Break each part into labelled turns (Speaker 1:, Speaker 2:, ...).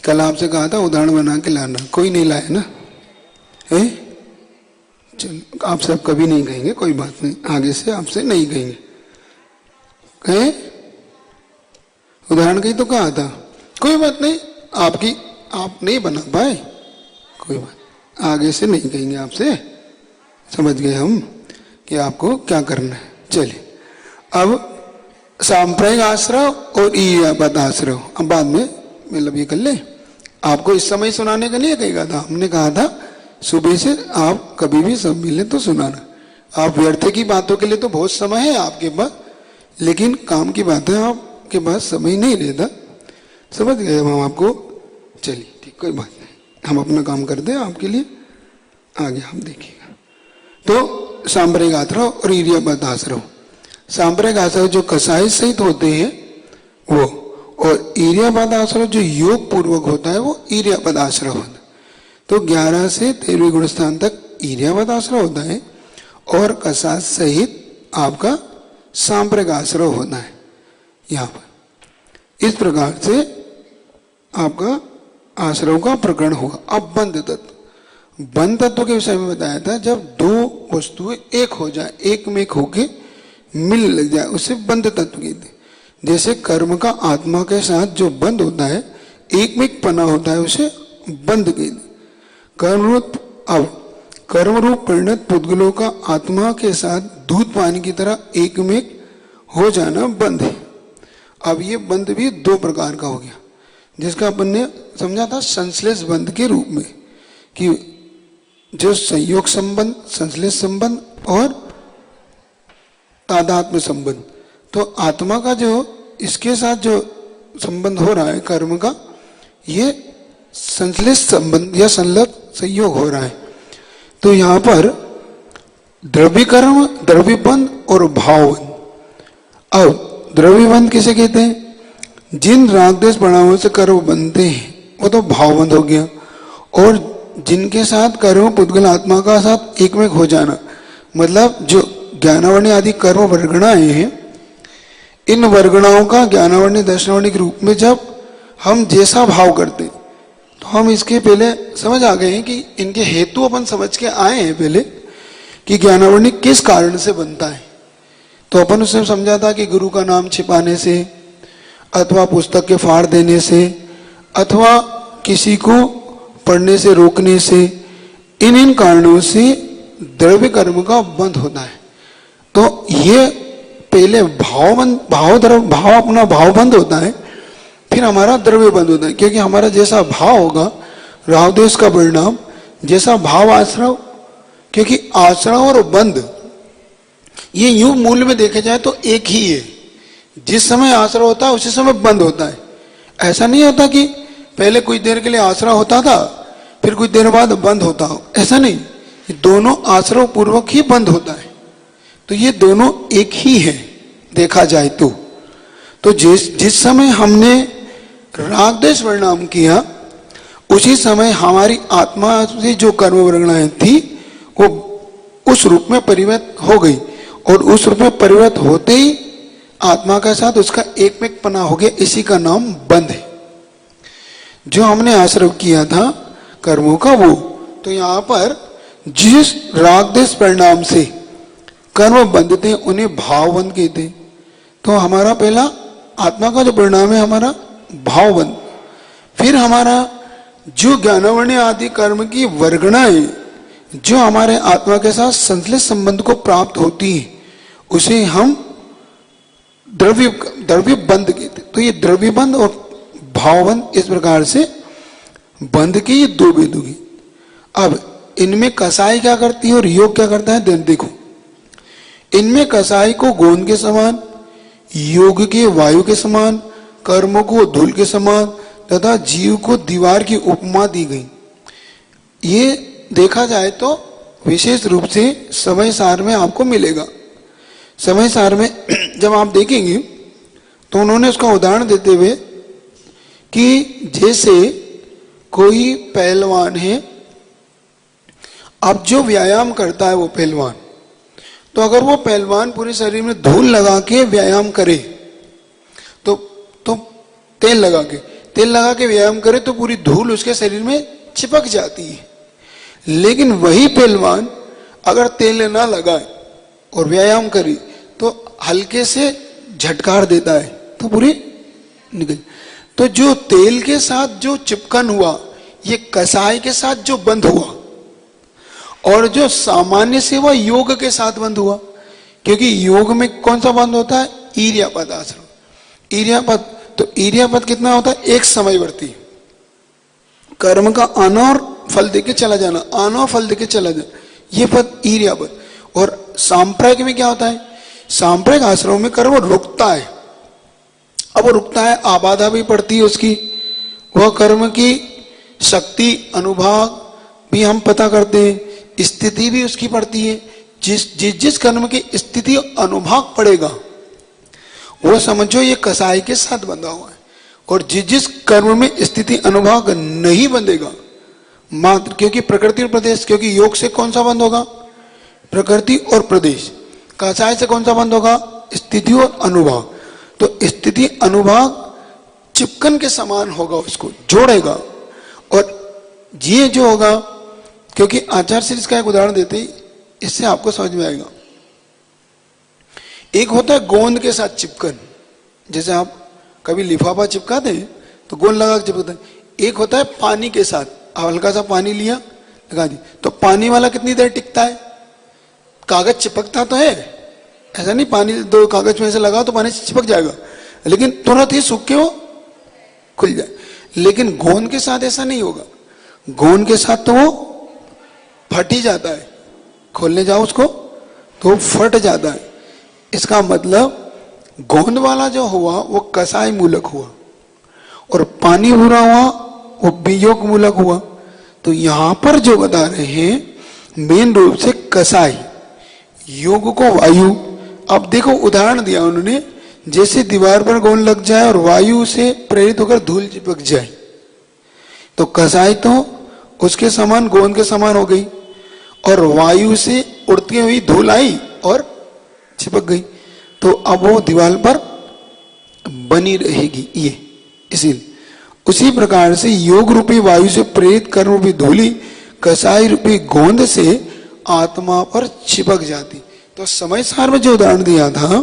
Speaker 1: कल आपसे कहा था उदाहरण बना के लाना, कोई नहीं लाया ना, है? चल आपसे अब कभी नहीं कहेंगे, कोई बात नहीं, आगे से आपसे नहीं कहेंगे। कहे उदाहरण कहीं तो कहा था, कोई बात नहीं, आपकी आप नहीं बना पाए, कोई बात, आगे से नहीं कहेंगे आपसे, समझ गए हम कि आपको क्या करना है। चलिए अब सांप्रदायिक आश्रय और ईर्यापद आश्रय अब बाद में मतलब ये कर ले, आपको इस समय सुनाने का नहीं कहेगा था, हमने कहा था सुबह से आप कभी भी सब मिले तो सुनाना। आप व्यर्थ की बातों के लिए तो बहुत समय है आपके पास, लेकिन काम की बात है आपके पास समय नहीं रहता, समझ गए हम आपको। चलिए ठीक, कोई बात नहीं, हम अपना काम कर दें आपके लिए, आगे आप देखिएगा। तो सांप्रदायिक आश्रय और ईर्यापद आश्रय, सांप्रदायिक आश्रय जो कसाई सहित होते हैं वो, और ईर्यापद आश्रय जो योग पूर्वक होता है वो ईर्यापद आश्रय होता है। तो 11 से 13वें गुण स्थान तक ईर्यापद आश्रय होता है और कसाय सहित आपका सांप्रदायिक आश्रय होता है यहाँ पर। इस प्रकार से आपका आश्रयों का प्रकरण होगा। अब बंध तत्व, बंध तत्व के विषय में बताया था, जब दो वस्तुएं एक हो जाए, एक में एक होके मिलने लग जाए, उसे बंध तत्व कहते हैं। जैसे कर्म का आत्मा के साथ जो बंध होता है, एक में एक पना होता है, उसे बंध कहते हैं। कर्म रूप परिणत पुद्गलों का आत्मा के साथ दूध पानी की तरह एक में एक हो जाना बंध है। अब ये बंध भी दो प्रकार का हो गया, जिसका अपन ने समझा था संश्लेष बंध के रूप में, कि जो संयोग संबंध, संश्लेष संबंध और तादात्म्य संबंध। तो आत्मा का जो इसके साथ जो संबंध हो रहा है कर्म का, ये संश्लेष संबंध या संलग्न संयोग हो रहा है। तो यहाँ पर द्रव्य कर्म, द्रव्य बंध और भावबंध। अब द्रव्य बंध किसे कहते हैं? जिन रागद्वेष परिणामों से कर्म बनते हैं वो तो भावबंध हो गया, और जिनके साथ कर्म पुद्गल आत्मा का साथ एक में हो जाना, मतलब जो ज्ञानावरणी आदि कर्म वर्गणाएं हैं, इन वर्गणाओं का ज्ञानावरणी दर्शनावरणी के रूप में जब हम जैसा भाव करते हैं, तो हम इसके पहले समझ आ गए हैं कि इनके हेतु अपन समझ के आए हैं पहले, कि ज्ञानावरणी किस कारण से बनता है। तो अपन उसने समझा था कि गुरु का नाम छिपाने से, अथवा पुस्तक के फाड़ देने से, अथवा किसी को पढ़ने से रोकने से, इन कारणों से द्रव्य कर्म का बंध होता है। तो ये पहले भाव अपना भाव बंद होता है, फिर हमारा द्रव्य बंद होता है, क्योंकि हमारा जैसा भाव होगा राग द्वेष का परिणाम, जैसा भाव आश्रय, क्योंकि आश्रय और बंध ये यूं मूल में देखे जाए तो एक ही है। जिस समय आश्रय होता है उसी समय बंद होता है। ऐसा नहीं होता कि पहले कुछ देर के लिए आश्रय होता था फिर कुछ देर बाद बंद होता हो, ऐसा नहीं, ये दोनों आश्रय पूर्वक ही बंद होता है। तो ये दोनों एक ही है देखा जाए तो जिस समय हमने राग द्वेष परिणाम किया, उसी समय हमारी आत्मा से जो कर्म वर्गणाएं थी वो उस रूप में परिवर्तित हो गई, और उस रूप में परिवर्तित होते ही आत्मा के साथ उसका एक में पना हो गया। इसी का नाम बंध है। जो हमने आश्रय किया था कर्मों का वो, तो यहाँ पर जिस राग द्वेष परिणाम से कर्म बंधते हैं उन्हें भावबंध कहते हैं। तो हमारा पहला आत्मा का जो परिणाम है हमारा भावबंध, फिर हमारा जो ज्ञानावरणी आदि कर्म की वर्गणाएं जो हमारे आत्मा के साथ संश्लिष्ट संबंध को प्राप्त होती है, उसे हम द्रव्य बंध कहते। तो ये द्रव्य बंध और भावबंध इस प्रकार से बंध के ये दो भेद होगी। अब इनमें कसाई क्या करती है और योग क्या करता है, देखो। इनमें कसाई को गोंद के समान, योग के वायु के समान, कर्म को धूल के समान तथा जीव को दीवार की उपमा दी गई। ये देखा जाए तो विशेष रूप से समय सार में आपको मिलेगा। समय सार में जब आप देखेंगे तो उन्होंने उसका उदाहरण देते हुए कि जैसे कोई पहलवान है, अब जो व्यायाम करता है वो पहलवान, तो अगर वो पहलवान पूरे शरीर में धूल लगा के व्यायाम करे तो तेल लगा के, तेल लगा के व्यायाम करे तो पूरी धूल उसके शरीर में चिपक जाती है। लेकिन वही पहलवान अगर तेल ना लगाए और व्यायाम करे तो हल्के से झटकार देता है तो पूरी निकल। तो जो तेल के साथ जो चिपकन हुआ, ये कसाय के साथ जो बंध हुआ, और जो सामान्य सेवा योग के साथ बंध हुआ। क्योंकि योग में कौन सा बंध होता है? ईर्यापद आश्रम। ईर्यापद, तो ईर्यापद कितना होता है? एक समयवर्ती, कर्म का आना और फल देके चला जाना, आना और फल देके चला जाना, ये पद ईर्यापद। और सांप्रदायिक में क्या होता है? सांप्रदायिक आश्रम में कर्म रुकता है। अब वो रुकता है, आबाधा भी पड़ती है उसकी, वह कर्म की शक्ति अनुभाग भी हम पता करते हैं, स्थिति भी उसकी पड़ती है। जिस कर्म की स्थिति अनुभाग पड़ेगा वो समझो ये कसाई के साथ बंधा हुआ है। और जिस कर्म में स्थिति अनुभाग नहीं बंधेगा मात्र, क्योंकि प्रकृति और प्रदेश, क्योंकि योग से कौन सा बंध होगा? प्रकृति और प्रदेश। कसाय से कौन सा बंध होगा? स्थिति और अनुभाग। तो स्थिति अनुभाग चिपकन के समान होगा, उसको जोड़ेगा। और ये जो होगा, क्योंकि आचार्य श्री इसका एक उदाहरण देते हैं, इससे आपको समझ में आएगा। एक होता है गोंद के साथ चिपकन, जैसे आप कभी लिफाफा चिपकाते हैं तो गोंद लगा के चिपकते हैं। एक होता है पानी के साथ, हल्का सा पानी लिया लगा दी, तो पानी वाला कितनी देर टिकता है? कागज चिपकता तो है, ऐसा नहीं पानी दो कागज में से लगाओ तो पानी चिपक जाएगा, लेकिन तुरंत ही सूख के वो खुल जाए। लेकिन गोंद के साथ ऐसा नहीं होगा। गोंद के साथ तो वो फट ही जाता है, खोलने जाओ उसको तो फट जाता है। इसका मतलब गोंद वाला जो हुआ वो कसाय मूलक हुआ, और पानी बुरा हुआ वो वियोग मूलक हुआ। तो यहां पर जो बता रहे हैं मेन रूप से कसाई, योग को वायु। अब देखो उदाहरण दिया उन्होंने, जैसे दीवार पर गोंद लग जाए और वायु से प्रेरित होकर धूल चिपक जाए, तो कसाई तो उसके समान गोंद के समान हो गई, और वायु से उड़ती हुई धूल आई और चिपक गई, तो अब वो दीवार पर बनी रहेगी। ये इसीलिए उसी प्रकार से योग रूपी वायु से प्रेरित कर्म रूपी धूली कसाई रूपी गोंद से आत्मा पर चिपक जाती। तो समय सार में जो उदाहरण दिया था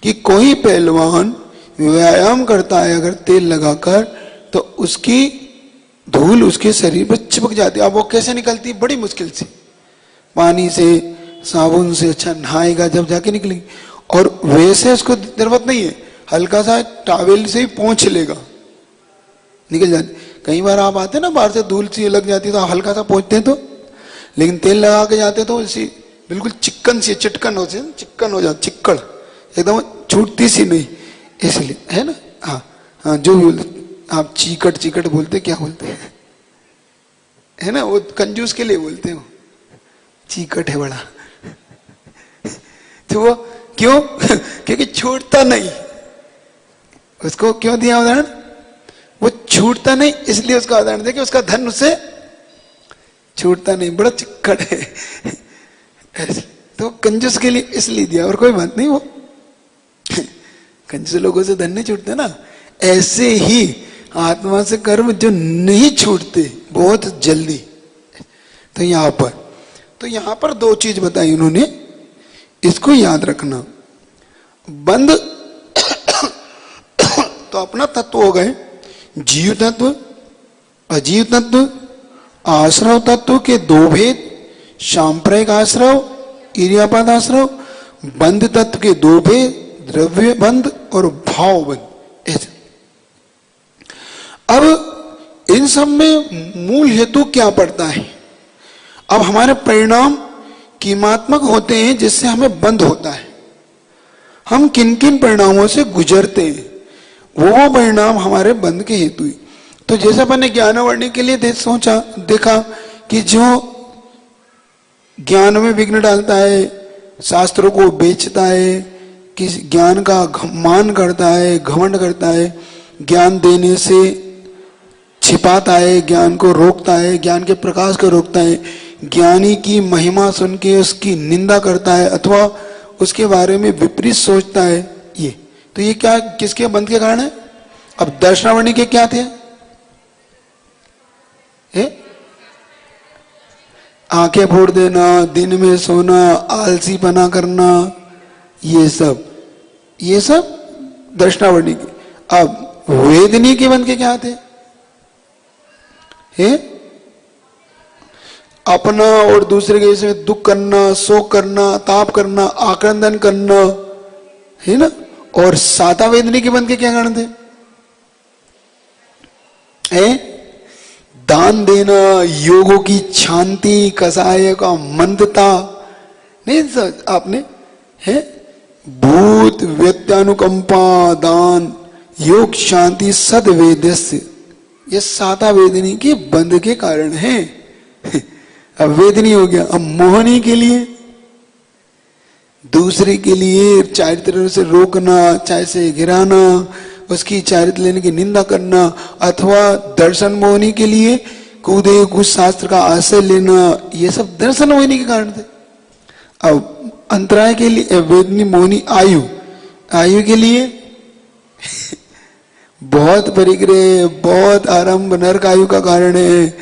Speaker 1: कि कोई पहलवान व्यायाम करता है अगर तेल लगाकर, तो उसकी धूल उसके शरीर पर चिपक जाती है। अब वो कैसे निकलती? बड़ी मुश्किल से, पानी से, साबुन से, अच्छा नहाएगा जब जाके निकलेगी। और वैसे उसको जरूरत नहीं है, हल्का सा टॉवेल से ही पोंछ लेगा, निकल जाती। कई बार आप आते हैं ना बाहर से, धूल सी लग जाती है तो आप हल्का सा पोंछते हैं तो, लेकिन तेल लगा के जाते तो इसी बिल्कुल चिकन सी चिटकन हो जाती, चिक्कन हो जाती, चिक्कड़ एकदम छूटती सी नहीं, इसलिए है ना। हाँ हाँ, जो भी बोलते आप चीकट चीकट बोलते, क्या बोलते हैं है ना, वो कंजूस के लिए बोलते हो, चीकट है बड़ा। तो वो क्यों? क्योंकि छूटता नहीं। उसको क्यों दिया उदाहरण? वो छूटता नहीं, इसलिए उसका उदाहरण दे कि उसका धन उससे छूटता नहीं, बड़ा चिक्कड़ है। तो कंजूस के लिए इसलिए दिया, और कोई बात नहीं। वो कंजूस लोगों से धन नहीं छूटते ना, ऐसे ही आत्मा से कर्म जो नहीं छूटते बहुत जल्दी। तो यहां पर दो चीज बताई उन्होंने, इसको याद रखना। बंद तो अपना तत्व हो गए, जीव तत्व, अजीव तत्व, आश्रव तत्व के दो भेद, सांप्रदायिक आश्रव, इर्यापद आश्रव, बंध तत्व के दो भेद, द्रव्य बंध और भाव बंध। ऐसे अब इन सब में मूल हेतु क्या पड़ता है? अब हमारे परिणाम कीमात्मक होते हैं जिससे हमें बंध होता है। हम किन किन परिणामों से गुजरते हैं, वो परिणाम हमारे बंध के हेतु ही। तो जैसे अपन ने ज्ञानवर्णी के लिए देखा कि जो ज्ञान में विघ्न डालता है, शास्त्रों को बेचता है, कि ज्ञान का मान करता है, घमंड करता है, ज्ञान देने से छिपाता है, ज्ञान को रोकता है, ज्ञान के प्रकाश को रोकता है, ज्ञानी की महिमा सुन के उसकी निंदा करता है अथवा उसके बारे में विपरीत सोचता है। ये तो ये क्या, किसके बंध के कारण है? अब दर्शनावणी के क्या थे? आंखें फोड़ देना, दिन में सोना, आलसी पना करना, ये सब दर्शनावणी के। अब वेदनी के बंध के क्या थे? अपना और दूसरे के विषय में दुख करना, शोक करना, ताप करना, आक्रंदन करना, है ना। और साता वेदनी के बंध के क्या कारण थे? दान देना, योगों की शांति, कसाय का मंदता, नहीं समझ आपने? है भूत व्यक्तानुकंपा, दान, योग, शांति, सद्वेदस्य, ये साता वेदनी के बंध के कारण है। अब वेदनी हो गया। अब मोहनी के लिए, दूसरे के लिए चारित्र से रोकना, चाहे से गिराना, उसकी चारित्र लेने की निंदा करना, अथवा दर्शन मोहनी के लिए कूदे कुछ शास्त्र का आश्रय लेना, ये सब दर्शन मोहनी के कारण थे। अब अंतराय के लिए वेदनी मोहनी आयु के लिए बहुत परिग्रह, बहुत आरंभ नरक आयु का कारण है,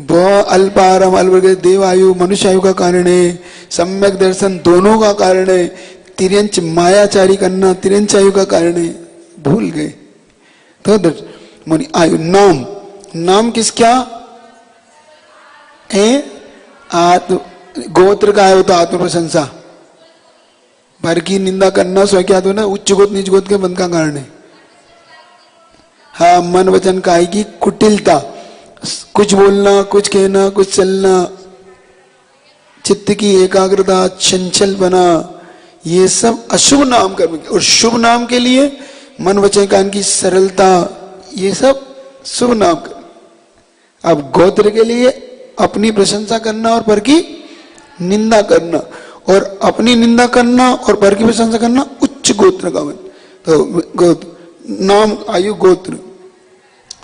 Speaker 1: बहुत अल्प आरंभ अल्प देव आयु मनुष्य आयु का कारण है, सम्यक दर्शन दोनों का कारण है, तिरंच मायाचारी करना तिरंच आयु का कारण है, भूल गए। तो मुनि आयु, नाम किसका है? आत्म गोत्र का है, तो आत्म प्रशंसा, भर की निंदा करना, स्वख्यात होना, उच्च गोत्र नीच गोत्र के बंध का कारण है। हाँ, मन वचन काय की कुटिलता, कुछ बोलना, कुछ कहना, कुछ चलना, चित्त की एकाग्रता, चंचल बना, ये सब अशुभ नाम कर्म के। और शुभ नाम के लिए मन वचन कान की सरलता, ये सब शुभ नाम कर्म। अब गोत्र के लिए अपनी प्रशंसा करना और पर की निंदा करना, और अपनी निंदा करना और पर की प्रशंसा करना उच्च गोत्र का बन। तो गोत्र, नाम, आयु, गोत्र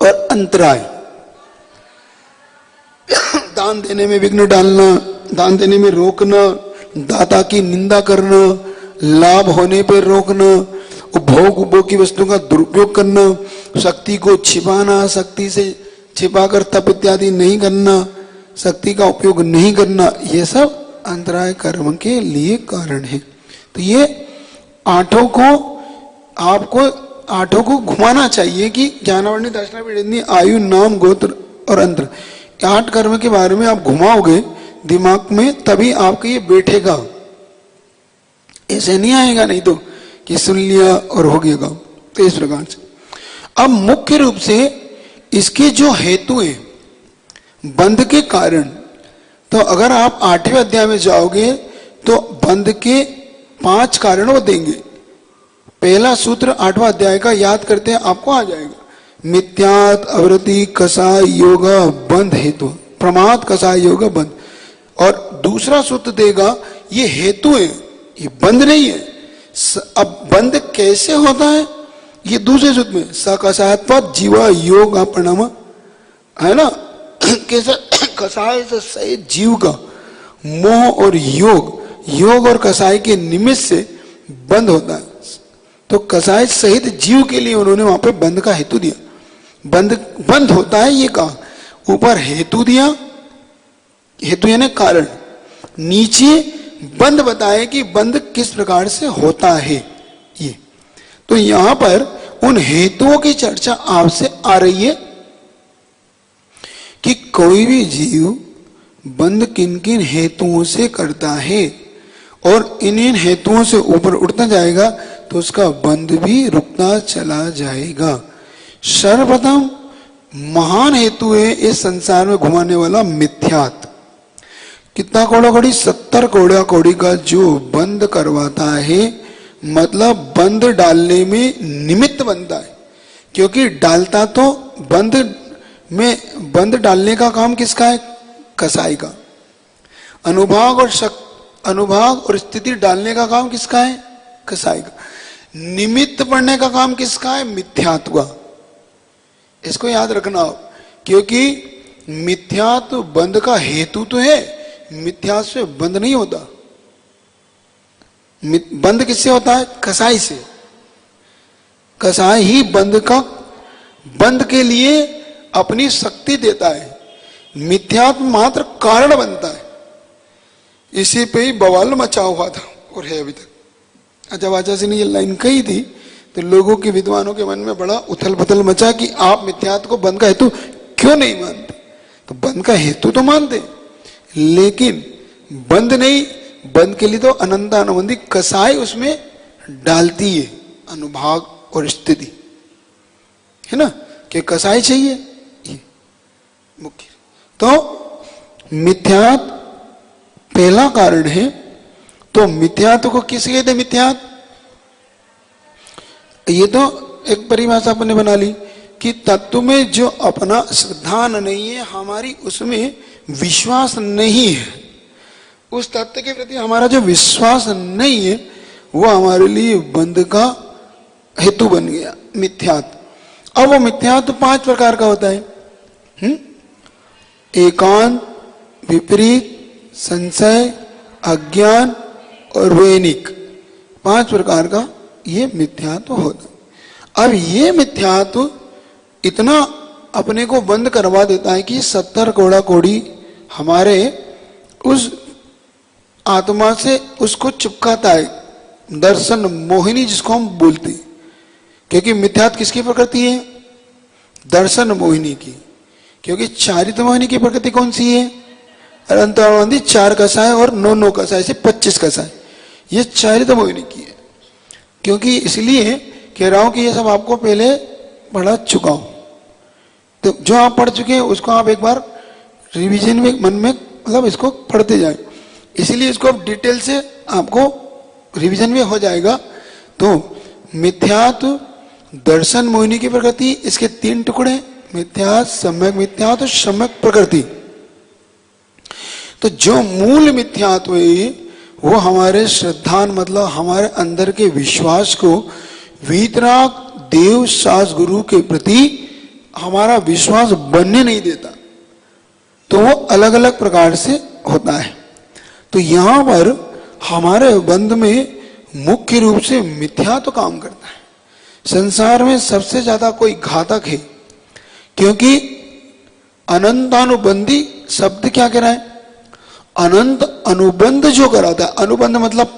Speaker 1: और अंतराय। दान देने में विघ्न डालना, दान देने में रोकना, दाता की निंदा करना, लाभ होने पर रोकना, उपभोग की वस्तुओं का दुरुपयोग करना, शक्ति को छिपाना, शक्ति से छिपाकर तप इत्यादि नहीं करना, शक्ति का उपयोग नहीं करना, ये सब अंतराय कर्म के लिए कारण है। तो ये आठों को घुमाना चाहिए कि ज्ञानावरणी, दर्शनावरणी, वेदनी, आयु, नाम, गोत्र और अंतर, 8 कर्म के बारे में आप घुमाओगे दिमाग में, तभी आपको ये बैठेगा। ऐसे नहीं आएगा, नहीं तो कि सुन लिया और हो गया काम। तो इस प्रकार से अब मुख्य रूप से इसके जो हेतु है बंध के कारण, तो अगर आप 8वें अध्याय में जाओगे तो बंध के 5 कारण वो देंगे। पहला सूत्र 8वां अध्याय का याद करते हैं, आपको आ जाएगा। मिथ्यात, अवृत्ति, कसाय, योग, बंध हेतु, प्रमाद, कसाय, योग, बंध। और दूसरा सूत्र देगा, ये हेतु है, ये बंध नहीं है। अब बंध कैसे होता है, ये दूसरे सूत्र में, सकसायत्व जीवा योग परिणाम, है ना। कैसे? कसाय से सहित जीव का मोह और योग और कसाय के निमित्त से बंध होता है। तो कसाय सहित जीव के लिए उन्होंने वहां पे बंध का हेतु दिया। बंध होता है ये कहा, ऊपर हेतु दिया, हेतु यानी कारण, नीचे बंध बताए कि बंध किस प्रकार से होता है ये। तो यहां पर उन हेतुओं की चर्चा आपसे आ रही है कि कोई भी जीव बंध किन किन हेतुओं से करता है, और इन हेतुओं से ऊपर उठता जाएगा तो उसका बंध भी रुकता चला जाएगा। सर्वप्रथम महान हेतु है इस संसार में घुमाने वाला मिथ्यात। कितना कोड़ा कोड़ी? 70 कोड़ा कोड़ी का जो बंद करवाता है, मतलब बंद डालने में निमित्त बनता है। क्योंकि डालता तो बंद डालने का काम किसका है? कसाई का। अनुभाग और स्थिति डालने का काम किसका है? कसाई का। निमित्त पड़ने का काम किसका है? मिथ्यात्व का। इसको याद रखना आप, क्योंकि मिथ्यात्व बंध का हेतु तो है, मिथ्यात्व से बंध नहीं होता। बंध किससे होता है? कसाई से। कसाई ही बंध का बंध के लिए अपनी शक्ति देता है, मिथ्यात्व मात्र कारण बनता है। इसी पे ही बवाल मचा हुआ था और है अभी तक। जब आचार्य जी ने ये लाइन कही थी तो लोगों के, विद्वानों के मन में बड़ा उथल पुथल मचा कि आप मिथ्यात्व को बंध का हेतु क्यों नहीं मानते। तो बंध का हेतु तो मानते, लेकिन बंध नहीं, बंध के लिए तो अनंत अनुबंधी कसाई उसमें डालती है, अनुभाग और स्थिति, है ना, कि कसाई चाहिए ये मुख्य। तो मिथ्यात्व पहला कारण है। तो मिथ्यात्व को किस कहते हैं? मिथ्यात्व, ये तो एक परिभाषा अपने बना ली कि तत्व में जो अपना श्रद्धा नहीं है, हमारी उसमें विश्वास नहीं है, उस तत्व के प्रति हमारा जो विश्वास नहीं है, वो हमारे लिए बंध का हेतु बन गया मिथ्यात्व। अब वो मिथ्यात्व 5 प्रकार का होता है। एकांत, विपरीत, संशय, अज्ञान और वैनिक, 5 प्रकार का ये मिथ्यात्व होता। अब ये मिथ्यात्व इतना अपने को बंद करवा देता है कि 70 कोड़ा कोड़ी हमारे उस आत्मा से उसको चिपकाता है। दर्शन मोहिनी जिसको हम बोलते हैं, क्योंकि मिथ्यात्व किसकी प्रकृति है? दर्शन मोहिनी की। क्योंकि चारित्र मोहिनी की प्रकृति कौन सी है? अनंत 4 कसाय और 9 कसाय से 25 कसाय, ये चारित्र मोहिनी की है। क्योंकि इसलिए कह रहा हूं कि ये सब आपको पहले पढ़ा चुका हूं, तो जो आप पढ़ चुके हैं उसको आप एक बार रिवीजन में मन में मतलब इसको पढ़ते जाएं, इसलिए इसको अब डिटेल से आपको रिवीजन में हो जाएगा। तो मिथ्यात्व दर्शन मोहिनी की प्रकृति, इसके 3 टुकड़े, मिथ्यात्व, सम्यक मिथ्यात्व, सम्यक प्रकृति। तो जो मूल मिथ्यात्व है वो हमारे श्रद्धान मतलब हमारे अंदर के विश्वास को वीतराग देव शास गुरु के प्रति हमारा विश्वास बनने नहीं देता। तो वो अलग अलग प्रकार से होता है। तो यहां पर हमारे बंध में मुख्य रूप से मिथ्यात्व काम करता है। संसार में सबसे ज्यादा कोई घातक है, क्योंकि अनंतानुबंधी शब्द क्या कह रहा है? अनंत अनुबंध जो कराता है, अनुबंध मतलब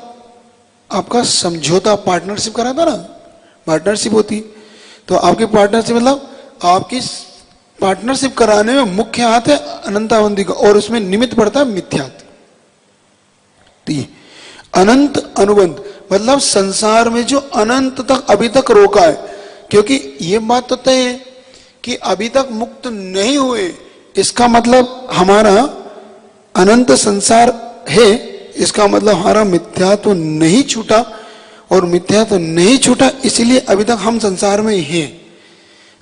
Speaker 1: आपका समझौता, पार्टनरशिप कराता ना, पार्टनरशिप होती। तो आपकी पार्टनरशिप मतलब आपकी पार्टनरशिप कराने में मुख्य हाथ है अनंताबंधी का, और उसमें निमित्त पड़ता है मिथ्यात्व। अनंत अनुबंध मतलब संसार में जो अनंत तक अभी तक रोका है, क्योंकि ये बात तो तय है कि अभी तक मुक्त नहीं हुए, इसका मतलब हमारा अनंत संसार है, इसका मतलब हमारा मिथ्यात्व नहीं छूटा, और मिथ्यात्व नहीं छूटा इसलिए अभी तक हम संसार में हैं।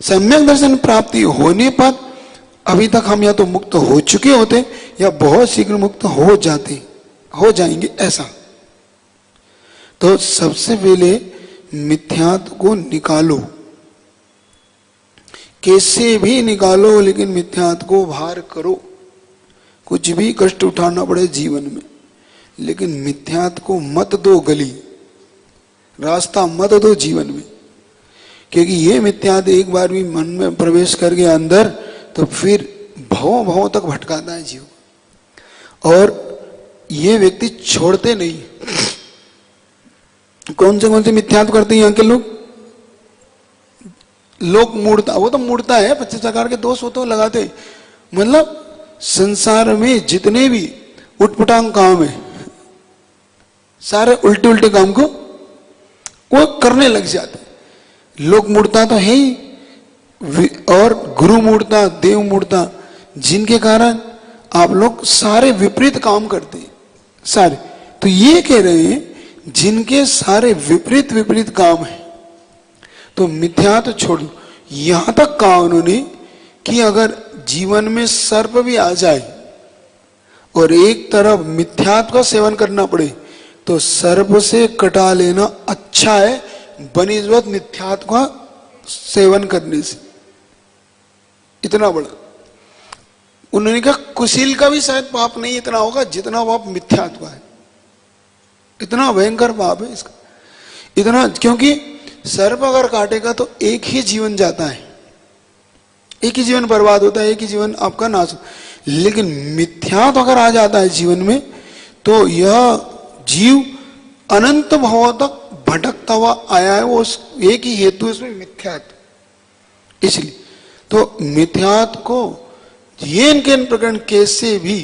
Speaker 1: सम्यक दर्शन प्राप्ति होने पर अभी तक हम या तो मुक्त हो चुके होते या बहुत शीघ्र मुक्त हो जाएंगे ऐसा। तो सबसे पहले मिथ्यात्व को निकालो, कैसे भी निकालो, लेकिन मिथ्यात्व को बाहर करो। कुछ भी कष्ट उठाना पड़े जीवन में, लेकिन मिथ्यात्व को मत दो गली, रास्ता मत दो जीवन में। क्योंकि ये मिथ्यात्व एक बार भी मन में प्रवेश कर गया अंदर, तो फिर भवों तक भटकाता है जीव, और ये व्यक्ति छोड़ते नहीं। कौन से मिथ्यात्व करते हैं यहाँ के लोग मूर्ता, वो तो मूर्ता है, 25 प्रकार के दोष वो तो लगाते। मतलब संसार में जितने भी उटपटांग काम है, सारे उल्टे काम को वो करने लग जाते। लोग मूर्ता तो है ही, और गुरु मूर्ता, देव मूर्ता, जिनके कारण आप लोग सारे विपरीत काम करते हैं सारे। तो ये कह रहे हैं जिनके सारे विपरीत काम है, तो मिथ्यात्व छोड़ दो। यहां तक कहा उन्होंने कि अगर जीवन में सर्प भी आ जाए और एक तरफ मिथ्यात्व का सेवन करना पड़े, तो सर्प से कटा लेना अच्छा है बनिस्बत मिथ्यात्व का सेवन करने से। इतना बड़ा उन्होंने कहा, कुशील का भी शायद पाप नहीं इतना होगा जितना पाप मिथ्यात्व है। इतना भयंकर पाप है इसका, इतना, क्योंकि सर्प अगर काटेगा तो एक ही जीवन जाता है, एक ही जीवन बर्बाद होता है, एक ही जीवन आपका नाश होता है। लेकिन मिथ्या तो अगर आ जाता है जीवन में, तो यह जीव अनंत भावों तक भटकता हुआ आया है, वो उस एक ही हेतु इसमें मिथ्यात्व। इसलिए तो मिथ्यात्व को ये इनके प्रकरण कैसे भी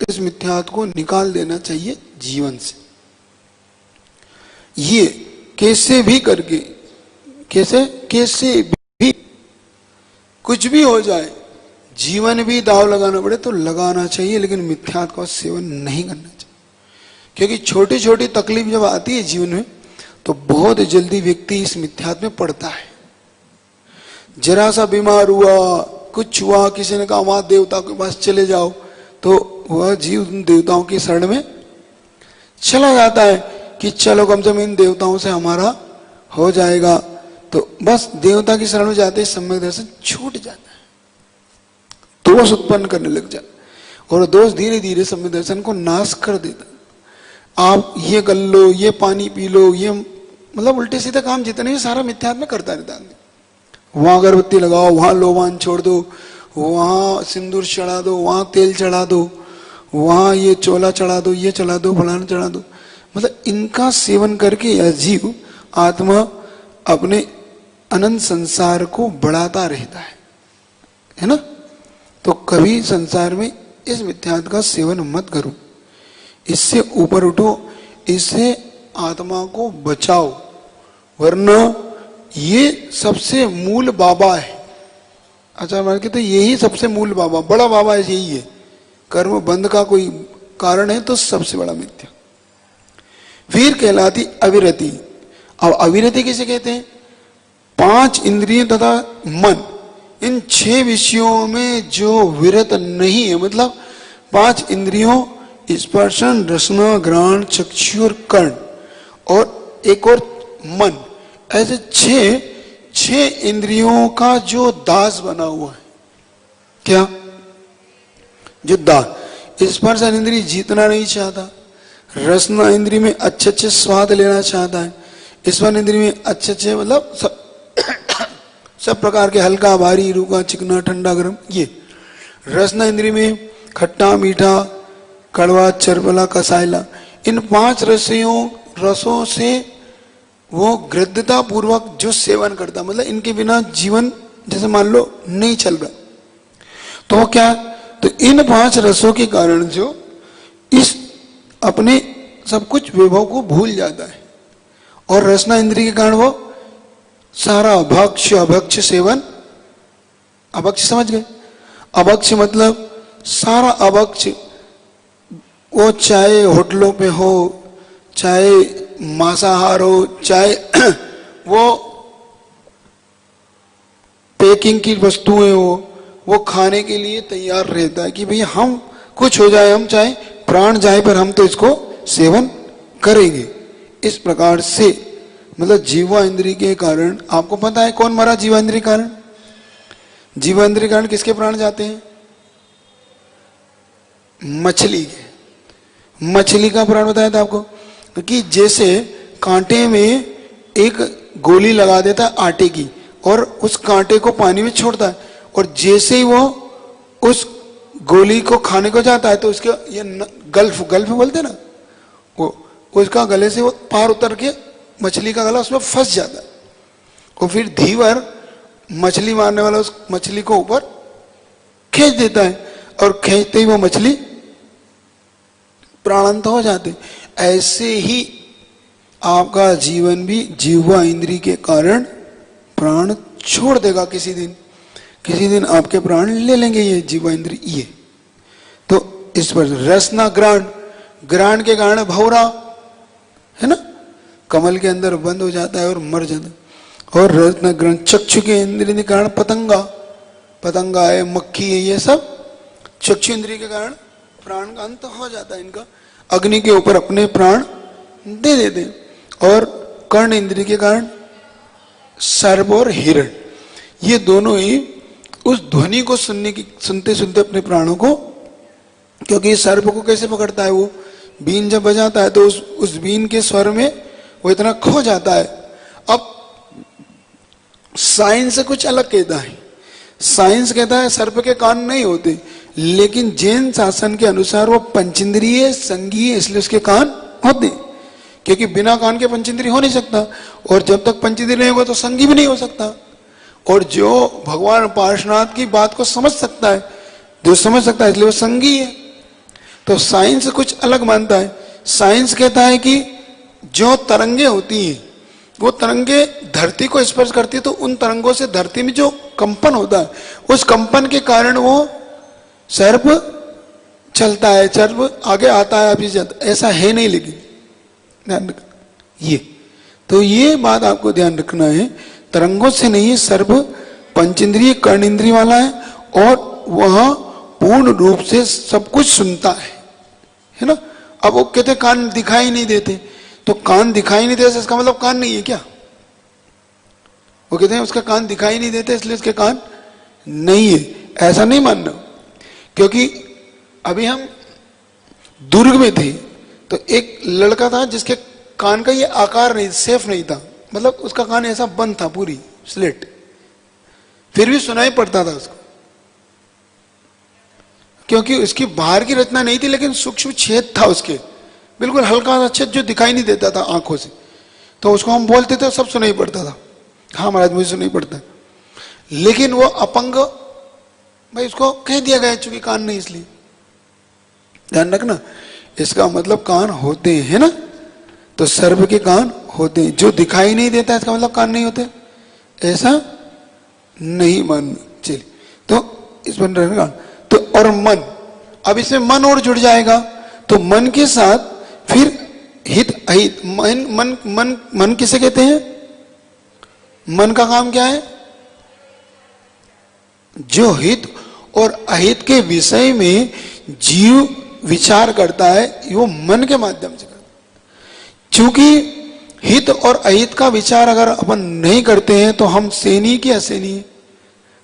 Speaker 1: इस मिथ्यात्व को निकाल देना चाहिए जीवन से। ये कैसे भी करके, कैसे भी कुछ भी हो जाए, जीवन भी दाव लगाना पड़े तो लगाना चाहिए, लेकिन मिथ्यात्व का सेवन नहीं करना चाहिए। क्योंकि छोटी छोटी तकलीफ जब आती है जीवन में, तो बहुत जल्दी व्यक्ति इस मिथ्यात्व में पड़ता है। जरा सा बीमार हुआ, कुछ हुआ, किसी ने कहा वहां देवता के पास चले जाओ, तो वह जीव देवताओं की शरण में चला जाता है कि चलो कम से कम इन देवताओं से हमारा हो जाएगा। तो बस देवता की शरण में जाते ही सम्यक दर्शन छूट जाता है, दोष उत्पन्न करने लग जाता है, और दोष धीरे धीरे सम्यक दर्शन को नाश कर देता। आप ये कर लो, ये पानी पी लो, ये मतलब उल्टे सीधे काम जितने भी सारा मिथ्यात्व में करता रहता है। वहां अगरबत्ती लगाओ, वहां लोबान छोड़ दो, वहां सिंदूर चढ़ा दो, वहां तेल चढ़ा दो, वहां ये चोला चढ़ा दो, ये चढ़ा दो, फलाना चढ़ा दो। मतलब इनका सेवन करके यह जीव आत्मा अपने अनंत संसार को बढ़ाता रहता है ना। तो कभी संसार में इस मिथ्यात्व का सेवन मत करो, इससे ऊपर उठो, इससे आत्मा को बचाओ, वरना ये सबसे मूल बाबा है। आचार्य महाराज कहते यही सबसे मूल बाबा, बड़ा बाबा यही है। कर्म बंध का कोई कारण है तो सबसे बड़ा मिथ्या। फिर कहलाती अविरति। अब अविरति किसे कहते हैं? 5 इंद्रिय तथा मन, इन 6 विषयों में जो विरत नहीं है, मतलब 5 इंद्रियों स्पर्शन, रसना, घ्राण, चक्षु और कर्ण, और एक और मन, ऐसे 6 इंद्रियों का जो दास बना हुआ है। क्या? जो दास। स्पर्श इंद्रिय जीतना नहीं चाहता, रसना इंद्रिय में अच्छे अच्छे स्वाद लेना चाहता है, स्पर्श इंद्रिय में अच्छे अच्छे मतलब सब प्रकार के हल्का भारी रूखा चिकना ठंडा गर्म, ये रसना इंद्रिय में खट्टा मीठा कड़वा चरबला कसायला, इन 5 रसों से वो गृद्धता पूर्वक जो सेवन करता, मतलब इनके बिना जीवन जैसे मान लो नहीं चल रहा, तो क्या? तो इन 5 रसों के कारण जो इस अपने सब कुछ वैभव को भूल जाता है, और रसना इंद्रिय के कारण वो सारा भक्ष अभक्ष सेवन, अभक्ष समझ गए? अभक्ष मतलब सारा अभक्ष, वो चाहे होटलों पे हो, चाहे मांसाहार हो, चाहे वो पैकिंग की वस्तुएं हो, वो खाने के लिए तैयार रहता है कि भाई हम कुछ हो जाए, हम चाहे प्राण जाए पर हम तो इसको सेवन करेंगे। इस प्रकार से मतलब जीवा इंद्रिय के कारण, आपको पता है कौन मरा जीवा इंद्रिय कारण? जीवा इंद्रिय कारण किसके प्राण जाते हैं? मछली के। मछली का प्राण बताया था आपको कि जैसे कांटे में एक गोली लगा देता है आटे की, और उस कांटे को पानी में छोड़ता है, और जैसे ही वो उस गोली को खाने को जाता है तो उसके ये गल्फ बोलते ना, वो उसका गले से वो पार उतर के मछली का गला उसमें फंस जाता है, और फिर धीवर मछली मारने वाला उस मछली को ऊपर खींच देता है, और खींचते ही वो मछली प्राणांत हो जाते। ऐसे ही आपका जीवन भी जीवा इंद्रिय के कारण प्राण छोड़ देगा किसी दिन आपके प्राण ले लेंगे ये जीवा इंद्रिय। ये तो इस पर रसना ग्राण के कारण भौरा है ना, कमल के अंदर बंद हो जाता है और मर जाता है। और रत्न ग्रंथ चक्षु के इंद्रिय के कारण पतंगा है, मक्खी है, ये सब चक्षु इंद्रिय के कारण प्राण का अंत हो जाता है इनका। अग्नि के ऊपर अपने प्राण दे देते हैं। और कर्ण इंद्रिय के कारण सर्प और हिरण, ये दोनों ही उस ध्वनि को सुनते सुनते अपने प्राणों को, क्योंकि सर्प को कैसे पकड़ता है, वो बीन जब बजाता है तो उस बीन के स्वर में वो इतना खो जाता है। अब साइंस से कुछ अलग कहता है, साइंस कहता है सर्प के कान नहीं होते, लेकिन जैन शासन के अनुसार वो पंचेंद्रिय संघीय, इसलिए उसके कान होते, क्योंकि बिना कान के पंचेंद्रिय हो नहीं सकता, और जब तक पंचेंद्रिय नहीं होगा तो संघी भी नहीं हो सकता। और जो भगवान पार्श्वनाथ की बात को समझ सकता है, जो समझ सकता है, इसलिए वो संघी है। तो साइंस कुछ अलग मानता है। साइंस कहता है कि जो तरंगे होती हैं वो तरंगे धरती को स्पर्श करती है, तो उन तरंगों से धरती में जो कंपन होता है, उस कंपन के कारण वो सर्प चलता है, सर्प आगे आता है, अभी जाता है। ऐसा है नहीं, लेकिन ध्यान रखना ये, तो ये बात आपको ध्यान रखना है, तरंगों से नहीं, सर्प पंचेंद्रिय कर्णेंद्रिय वाला है और वह पूर्ण रूप से सब कुछ सुनता है ना। अब वो कहते कान दिखाई नहीं देते, तो कान दिखाई नहीं देते इसका मतलब कान नहीं है क्या? वो कहते हैं उसका कान दिखाई नहीं देते इसलिए उसके कान नहीं है, ऐसा नहीं मानना। क्योंकि अभी हम दुर्ग में थे तो एक लड़का था जिसके कान का ये आकार नहीं, सेफ नहीं था, मतलब उसका कान ऐसा बंद था, पूरी स्लेट, फिर भी सुनाई पड़ता था उसको, क्योंकि उसकी बाहर की रचना नहीं थी, लेकिन सूक्ष्म छेद था उसके, बिल्कुल हल्का सा छेद जो दिखाई नहीं देता था आंखों से, तो उसको हम बोलते थे, सब सुनाई पड़ता था। हाँ महाराज मुझे सुनाई पड़ता है, लेकिन वो अपंग भाई, उसको कह दिया गया चूंकि कान नहीं, इसलिए ध्यान रखना। इसका मतलब कान होते हैं ना, तो सर्प के कान होते हैं, जो दिखाई नहीं देता इसका मतलब कान नहीं होते, ऐसा नहीं मानना। चलिए, तो इस पर रहना। तो और मन, अब इसमें मन और जुड़ जाएगा, तो मन के साथ फिर हित अहित, मन मन मन मन किसे कहते हैं? मन का काम क्या है? जो हित और अहित के विषय में जीव विचार करता है, वो मन के माध्यम से करता है। क्योंकि हित और अहित का विचार अगर अपन नहीं करते हैं तो हम सैनिक की असैनी है,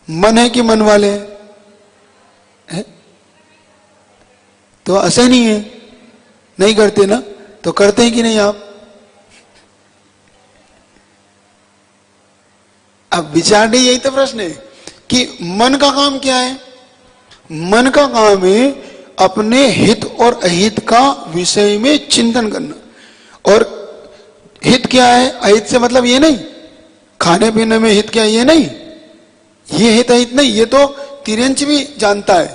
Speaker 1: मन है कि मन वाले है? तो असैनी है, नहीं करते ना, तो करते हैं कि नहीं आप? अब विचार नहीं, यही तो प्रश्न है कि मन का काम क्या है? मन का काम है अपने हित और अहित का विषय में चिंतन करना। और हित क्या है, अहित से मतलब ये नहीं खाने पीने में हित क्या है, ये नहीं, ये हित अहित नहीं, ये तो तिर्यंच भी जानता है,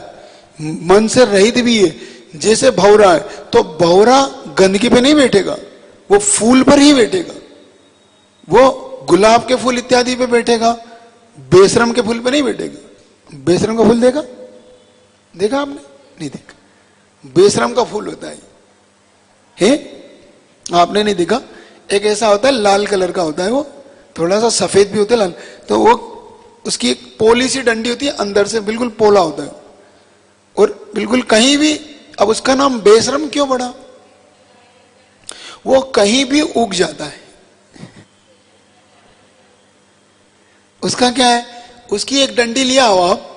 Speaker 1: मन से रहित भी है। जैसे भौरा है, तो भौरा गंदगी पे नहीं बैठेगा, वो फूल पर ही बैठेगा, वो गुलाब के फूल इत्यादि पे बैठेगा, बेशरम के फूल पे नहीं बैठेगा। बेशरम का फूल देखा आपने? नहीं देखा। बेशरम का फूल होता है आपने नहीं देखा? एक ऐसा होता है लाल कलर का होता है, वो थोड़ा सा सफेद भी होता है लाल, तो वो उसकी एक पोली सी डंडी होती है, अंदर से बिल्कुल पोला होता है और बिल्कुल कहीं भी। अब उसका नाम बेशरम क्यों पड़ा? वो कहीं भी उग जाता है। उसका क्या है, उसकी एक डंडी लिया हो आप,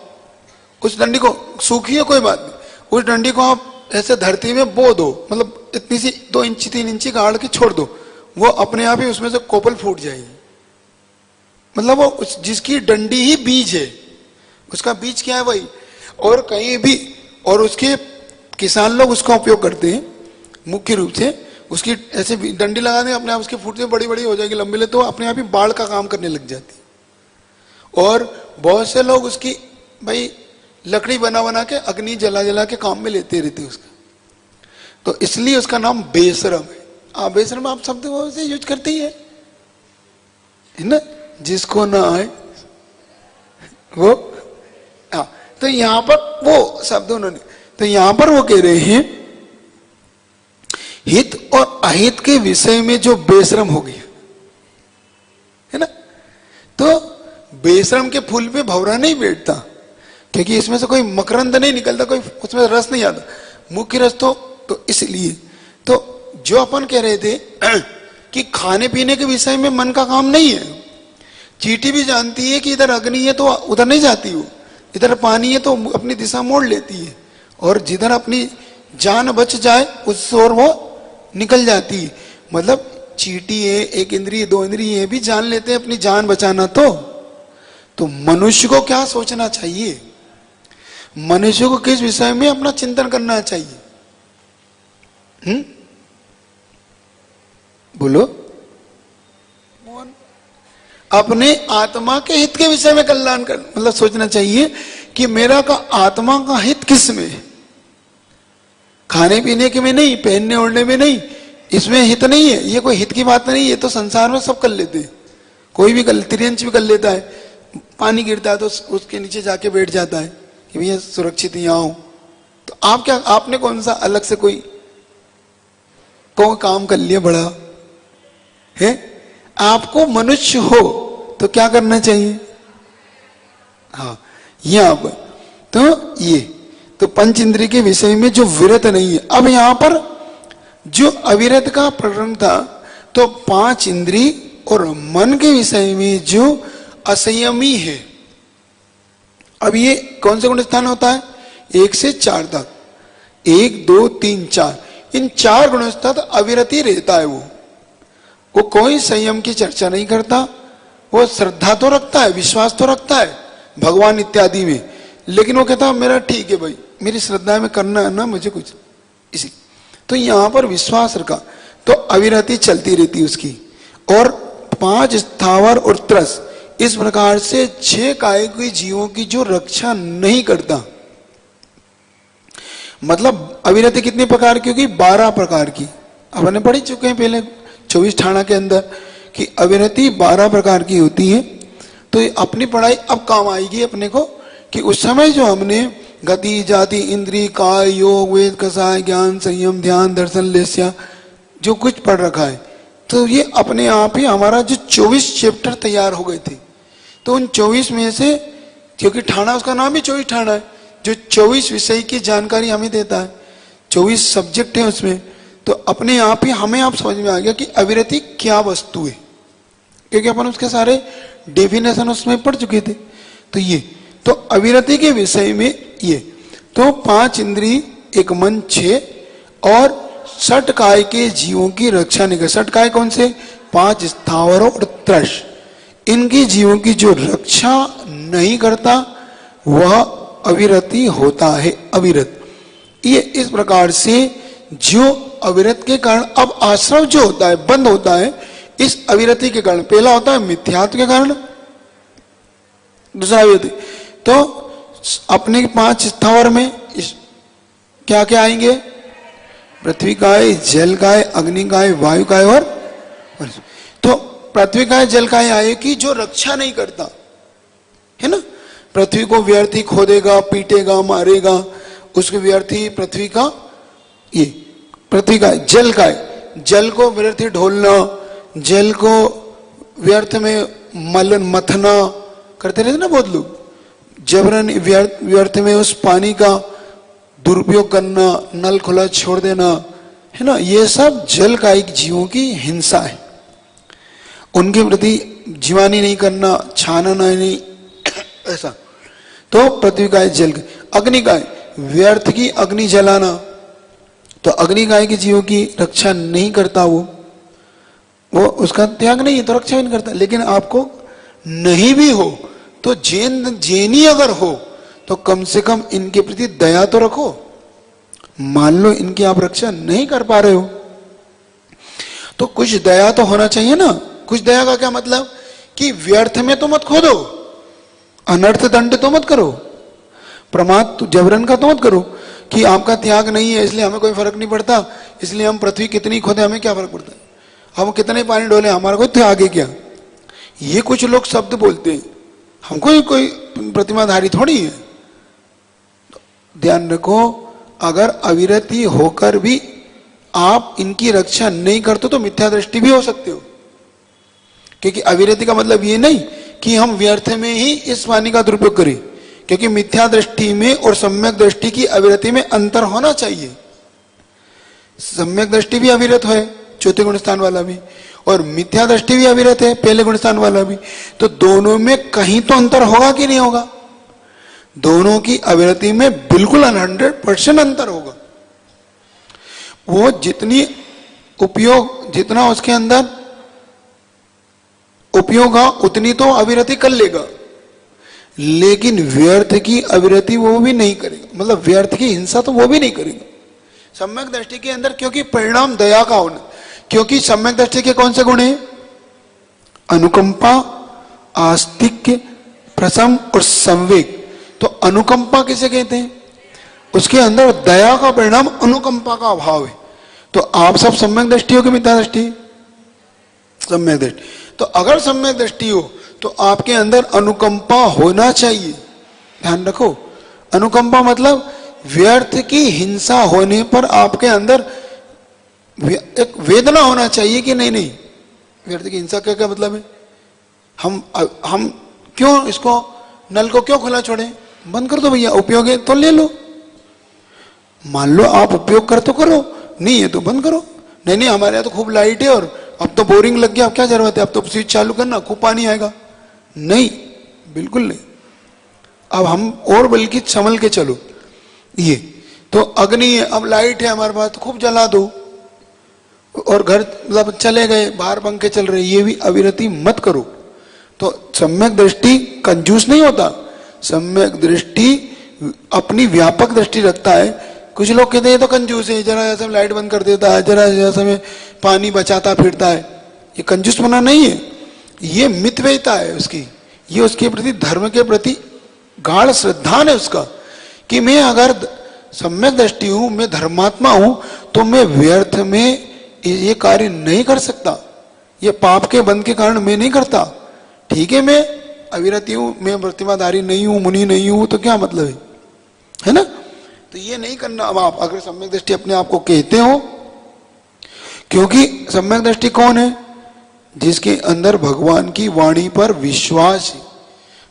Speaker 1: उस डंडी को, सूखी है कोई बात नहीं, उस डंडी को आप ऐसे धरती में बो दो, मतलब इतनी सी 2 इंच 3 इंची गाड़ के छोड़ दो, वो अपने आप ही उसमें से कोपल फूट जाएगी। मतलब वो जिसकी डंडी ही बीज है, उसका बीज क्या है वही। और कहीं भी, और उसके किसान लोग उसका उपयोग करते हैं मुख्य रूप से, उसकी ऐसे डंडी लगा दें, अपने आप उसकी फूट से बड़ी बड़ी हो जाएगी, लंबी ले, तो अपने आप ही बाढ़ का काम करने लग जाती है। और बहुत से लोग उसकी भाई लकड़ी बना बना के अग्नि जला जला के काम में लेते रहते उसका, तो इसलिए उसका नाम बेशरम है। बेशरम आप शब्द से यूज करते ही है ना, जिसको ना आए वो। तो यहां पर वो शब्द उन्होंने, तो यहां पर वो कह रहे हैं हित और अहित के विषय में जो बेशरम हो गया है ना, तो बेशरम के फूल पे भौरा नहीं बैठता, क्योंकि इसमें से कोई मकरंद नहीं निकलता, कोई उसमें रस नहीं आता, मुख्य रस तो इसलिए। तो जो अपन कह रहे थे कि खाने पीने के विषय में मन का काम नहीं है। चींटी भी जानती है कि इधर अग्नि है तो उधर नहीं जाती, वो इधर पानी है तो अपनी दिशा मोड़ लेती है, और जिधर अपनी जान बच जाए उस ओर वो निकल जाती है। मतलब चींटी है, 1 इंद्रिय 2 इंद्रिय है, भी जान लेते हैं अपनी जान बचाना, तो मनुष्य को क्या सोचना चाहिए, मनुष्य को किस विषय में अपना चिंतन करना चाहिए? बोलो। अपने आत्मा के हित के विषय में कल्याण कर, मतलब सोचना चाहिए कि मेरा का आत्मा का हित किस में है। खाने पीने के में नहीं, पहनने ओढ़ने में नहीं, इसमें हित नहीं है। ये कोई हित की बात नहीं है। तो संसार में सब कर लेते हैं, कोई भी तिरंच भी कर लेता है। पानी गिरता है तो उसके नीचे जाके बैठ जाता है कि भैया सुरक्षित यहाँ हो। तो आप क्या, आपने कौन सा अलग से कोई काम कर लिया बड़ा है? आपको मनुष्य हो तो क्या करना चाहिए? हाँ, यहां पर तो ये तो पंच इंद्रिय के विषय में जो विरत नहीं है। अब यहां पर जो अविरत का प्रकरण था, तो पांच इंद्रिय और मन के विषय में जो असंयमी है, अब ये कौन से गुण स्थान होता है? 1 से 4 तक, 1 2 3 4, इन 4 गुणों तक अविरति रहता है। वो कोई संयम की चर्चा नहीं करता। वो श्रद्धा तो रखता है, विश्वास तो रखता है भगवान इत्यादि में, लेकिन वो कहता है मेरा ठीक है भाई, मेरी श्रद्धा में करना है ना मुझे कुछ इसी। तो यहां पर विश्वास रखा तो अविरति चलती रहती उसकी। और 5 स्थावर और त्रस, इस प्रकार से 6 कायिक जीवों की जो रक्षा नहीं करता। मतलब अविरति कितने प्रकार की होगी? 12 प्रकार की। अब हमने पढ़ चुके हैं पहले 24 ठाणा के अंदर कि अविरति 12 प्रकार की होती है। तो अपनी पढ़ाई अब काम आएगी अपने को कि उस समय जो हमने गति, जाति, इंद्रिय, काय, योग, वेद, कसाय, ज्ञान, संयम, ध्यान, दर्शन, लेस्या जो कुछ पढ़ रखा है, तो ये अपने आप ही हमारा जो 24 चैप्टर तैयार हो गए थे। तो उन 24 में से, क्योंकि ठाणा उसका नाम ही 24 ठाणा है, जो 24 विषय की जानकारी हमें देता है, 24 सब्जेक्ट है उसमें। तो अपने आप ही हमें आप समझ में आ गया कि अविरति क्या वस्तु है, क्योंकि अपन उसके सारे डेफिनेशन उसमें पढ़ चुके थे। तो ये तो अविरति के विषय में ये तो 5 इंद्रिय, 1 मन, 6 और 6 काय के जीवों की रक्षा नहीं कर। 6 काय कौन से? 5 स्थावर और त्रस, इनकी जीवों की जो रक्षा नहीं करता वह अविरति होता है। अविरत ये इस प्रकार से जो अविरत के कारण अब आश्रव जो होता है बंद होता है इस अविरति के कारण। पहला होता है मिथ्यात्व के कारण, दूसरा अविरति। तो अपने 5 स्थावर में क्या क्या आएंगे? पृथ्वी काय, जल काय, अग्नि काय, वायु काय और तो पृथ्वी काय, जल काय आए कि जो रक्षा नहीं करता है ना। पृथ्वी को व्यर्थी खोदेगा, पीटेगा, मारेगा, उसके व्यर्थी पृथ्वी का ये पृथ्वी का। जल का, जल को व्यर्थी ढोलना, जल को व्यर्थ में मलन मथना करते रहते ना बहुत लोग, जबरन व्यर्थ में उस पानी का दुरुपयोग करना, नल खुला छोड़ देना, है ना। ये सब जल कायिक जीवों की हिंसा है। उनके प्रति जीवानी नहीं करना, छानना नहीं ऐसा। तो पृथ्वी काय, जल काय। अग्नि काय, व्यर्थ की अग्नि जलाना, तो अग्नि काय के जीवों की रक्षा नहीं करता। वो उसका त्याग नहीं है तो रक्षा नहीं करता। लेकिन आपको नहीं भी हो तो जैनी अगर हो तो कम से कम इनके प्रति दया तो रखो। मान लो इनकी आप रक्षा नहीं कर पा रहे हो तो कुछ दया तो होना चाहिए ना। कुछ दया का क्या मतलब कि व्यर्थ में तो मत खोदो, अनर्थ दंड तो मत करो, प्रमाद तो जबरन का तो मत करो कि आपका त्याग नहीं है इसलिए हमें कोई फर्क नहीं पड़ता, इसलिए हम पृथ्वी कितनी खोदे हमें क्या फर्क पड़ता है, हम कितने पानी डोले हमारा कोई त्याग है क्या। ये कुछ लोग शब्द बोलते हैं, हमको कोई प्रतिमाधारी थोड़ी है। ध्यान रखो, अगर अविरति होकर भी आप इनकी रक्षा नहीं करते तो मिथ्या दृष्टि भी हो सकते हो। क्योंकि अविरति का मतलब ये नहीं कि हम व्यर्थ में ही इस वाणी का दुरुपयोग करें, क्योंकि मिथ्या दृष्टि में और सम्यक दृष्टि की अविरति में अंतर होना चाहिए। सम्यक दृष्टि भी अविरत है, चौथे गुण स्थान वाला भी, और मिथ्या दृष्टि भी अविरत है, पहले गुण स्थान वाला भी। तो दोनों में कहीं तो अंतर होगा कि नहीं होगा? दोनों की अविरति में बिल्कुल 100% अंतर होगा। वो जितनी उपयोग, जितना उसके अंदर उपयोग है उतनी तो अविरति कर लेगा, लेकिन व्यर्थ की अविरति वो भी नहीं करेगा, मतलब व्यर्थ की हिंसा तो वो भी नहीं करेगा सम्यक दृष्टि के अंदर, क्योंकि परिणाम दया का होना। क्योंकि सम्यक दृष्टि के कौन से गुण हैं? अनुकंपा, आस्तिक्य, प्रशम और संवेग। तो अनुकंपा किसे कहते हैं? उसके अंदर दया का परिणाम अनुकंपा का अभाव है। तो आप सब सम्यक दृष्टि हो कि मिथ्या दृष्टि? सम्यक दृष्टि। तो अगर सम्यक दृष्टि हो तो आपके अंदर अनुकंपा होना चाहिए। ध्यान रखो, अनुकंपा मतलब व्यर्थ की हिंसा होने पर आपके अंदर एक वेदना होना चाहिए कि नहीं नहीं व्यर्थ की हिंसा क्या क्या मतलब है? हम क्यों इसको नल को क्यों खुला छोड़े? बंद कर दो भैया, उपयोग है तो ले लो। मान लो आप उपयोग कर तो करो, नहीं है तो बंद करो। नहीं नहीं हमारे यहाँ तो खूब लाइट है और अब तो बोरिंग लग गया, अब क्या जरूरत है, अब तो स्विच चालू करना, खूब पानी आएगा। नहीं, बिल्कुल नहीं। अब हम और बल्कि संभल के चलो। ये तो अग्नि है, अब लाइट है हमारे पास तो खूब जला दो, और घर मतलब चले गए, बाहर पंखे चल रहे, ये भी अविरति मत करो। तो सम्यक दृष्टि कंजूस नहीं होता। सम्यक दृष्टि अपनी व्यापक दृष्टि रखता है। कुछ लोग कहते हैं तो कंजूस है, जरा जैसे लाइट बंद कर देता है, जरा जैसे में पानी बचाता फिरता है। ये कंजूस बना नहीं है, ये मितव्ययिता है उसकी। ये उसके प्रति, धर्म के प्रति गाढ़ श्रद्धा है उसका, कि मैं अगर सम्यक दृष्टि हूं, मैं धर्मात्मा हूं, तो मैं व्यर्थ में ये कार्य नहीं कर सकता। ये पाप के बंध के कारण मैं नहीं करता। ठीक है, मैं अविरति हूं, मैं प्रतिमाधारी नहीं हूं, मुनि नहीं हूं, तो क्या मतलब है ना? तो ये नहीं करना। अब आप अगर सम्यक दृष्टि अपने आप को कहते हो, क्योंकि सम्यक दृष्टि कौन है? जिसके अंदर भगवान की वाणी पर विश्वास है,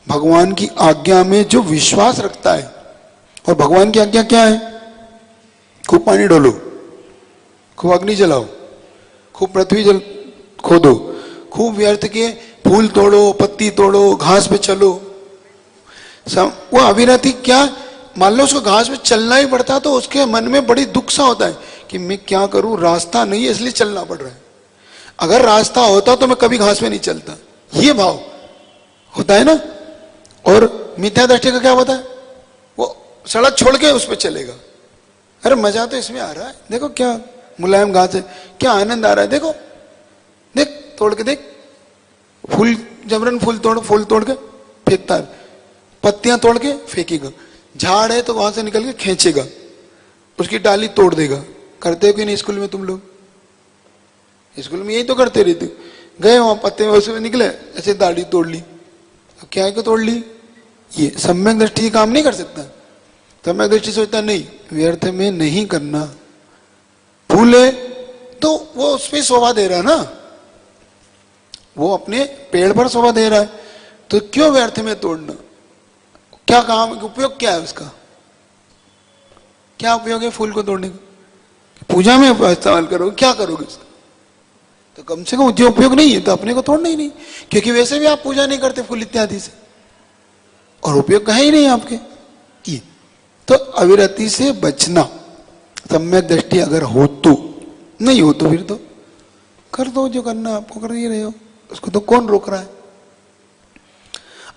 Speaker 1: भगवान की आज्ञा में जो विश्वास रखता है। और भगवान की आज्ञा क्या है? खूब पानी डोलो, खूब अग्नि जलाओ, खूब पृथ्वी जल खोदो, खूब व्यर्थ के फूल तोड़ो, पत्ती तोड़ो, घास पे चलो। वो अविरति क्या? मान लो उसको घास पे चलना ही पड़ता तो उसके मन में बड़ी दुख सा होता है कि मैं क्या करूं, रास्ता नहीं है इसलिए चलना पड़ रहा है। अगर रास्ता होता तो मैं कभी घास पे नहीं चलता। ये भाव होता है ना। और मिथ्या दृष्टि का क्या होता है? वो सड़क छोड़ के उस पर चलेगा। अरे मजा तो इसमें आ रहा है, देखो क्या मुलायम घास है, क्या आनंद आ रहा है, देखो देख, तोड़ के देख, फूल जबरन फूल तोड़ के फेंकता है, पत्तियां तोड़ के फेंकेगा, झाड़ है तो वहां से निकल के खींचेगा, उसकी डाली तोड़ देगा। करते हो कि नहीं स्कूल में तुम लोग? स्कूल में यही तो करते रहते। गए वहां पत्ते में उसमें निकले, ऐसे दाढ़ी तोड़ ली, क्या है को तोड़ ली। ये सम्यक दृष्टि काम नहीं कर सकता। सम्यक दृष्टि सोचता नहीं, व्यर्थ में नहीं करना। फूल है तो वो उसमें शोभा दे रहा है ना, वो अपने पेड़ पर शोभा दे रहा है, तो क्यों व्यर्थ में तोड़ना? क्या काम, उपयोग क्या है उसका? क्या उपयोग है फूल को तोड़ने का? पूजा में इस्तेमाल करोगे, क्या करोगे उसका? तो कम से कम जो उपयोग नहीं है तो अपने को तोड़ना ही नहीं, क्योंकि वैसे भी आप पूजा नहीं करते फूल इत्यादि से, और उपयोग है ही नहीं आपके। ये तो अविरति से बचना। सम्यक दृष्टि अगर हो तो, नहीं हो तो फिर तो कर दो, जो करना आपको कर ही रहे हो, उसको तो कौन रोक रहा है?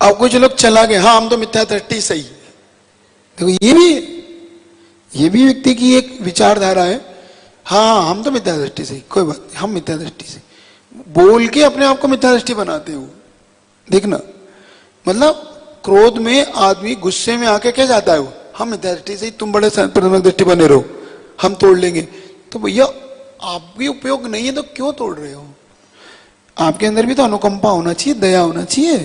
Speaker 1: अब कुछ लोग चला गए, हाँ हम तो मिथ्या दृष्टि सही। देखो ये भी व्यक्ति की एक विचारधारा है। हाँ हम तो मिथ्या दृष्टि से, कोई बात नहीं, हम मिथ्या दृष्टि से बोल के अपने आप को मिथ्या दृष्टि बनाते हो। देखना, मतलब क्रोध में आदमी गुस्से में आके क्या जाता है वो, हम मिथ्या दृष्टि से, तुम बड़े सम्यक दृष्टि बने रहो, हम तोड़ लेंगे। तो भैया आप भी उपयोग नहीं है तो क्यों तोड़ रहे हो? आपके अंदर भी तो अनुकंपा होना चाहिए, दया होना चाहिए।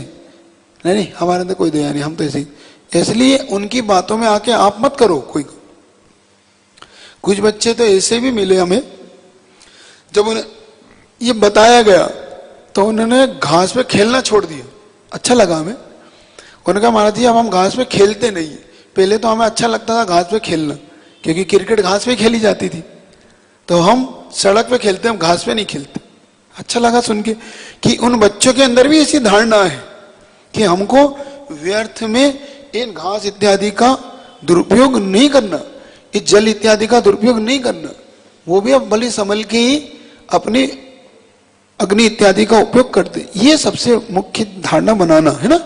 Speaker 1: नहीं हमारे अंदर कोई दया नहीं, हम तो ऐसे ही। इसलिए उनकी बातों में आके आप मत करो। कोई कुछ बच्चे तो ऐसे भी मिले हमें, जब उन्हें ये बताया गया तो उन्होंने घास पे खेलना छोड़ दिया। अच्छा लगा हमें। उन्होंने कहा महाराज जी अब हम घास पे खेलते नहीं, पहले तो हमें अच्छा लगता था घास पे खेलना, क्योंकि क्रिकेट घास पे खेली जाती थी, तो हम सड़क पे खेलते, हम घास पे नहीं खेलते। अच्छा लगा सुन के कि उन बच्चों के अंदर भी ऐसी धारणा है कि हमको व्यर्थ में इन घास इत्यादि का दुरुपयोग नहीं करना, इस जल इत्यादि का दुरुपयोग नहीं करना। वो भी अब भली संभल के ही अपनी अग्नि इत्यादि का उपयोग करते। ये सबसे मुख्य धारणा बनाना है ना।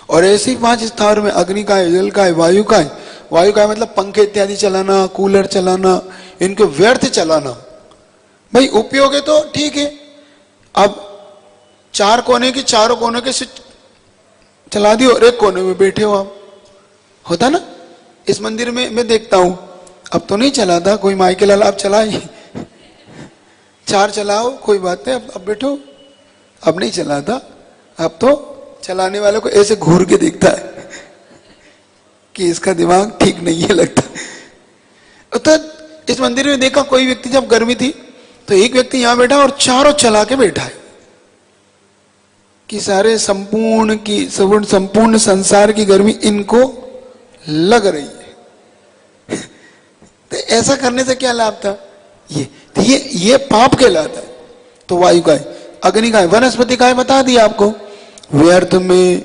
Speaker 1: और ऐसे ही 5 स्थावर में अग्नि का है, जल का है, वायु का है। वायु का है मतलब पंखे इत्यादि चलाना, कूलर चलाना, इनको व्यर्थ चलाना। भाई उपयोग है तो ठीक है, अब 4 कोने की चारों कोने के स्विच चला दियो और एक कोने में बैठे हो आप, होता ना। इस मंदिर में मैं देखता हूं, अब तो नहीं चलाता कोई, माइके लाल आप चलाए 4 चलाओ कोई बात नहीं, अब बैठो। अब नहीं चलाता, अब तो चलाने वाले को ऐसे घूर के देखता है कि इसका दिमाग ठीक नहीं है लगता। तो इस मंदिर में देखा कोई व्यक्ति, जब गर्मी थी तो एक व्यक्ति यहां बैठा और चारों चला के बैठा है कि सारे संपूर्ण संसार की गर्मी इनको लग रही है। तो ऐसा करने से क्या लाभ था? ये पाप कहलाता है। तो वायु का है, अग्नि का है, वनस्पति का है, बता दिया आपको। व्यर्थ में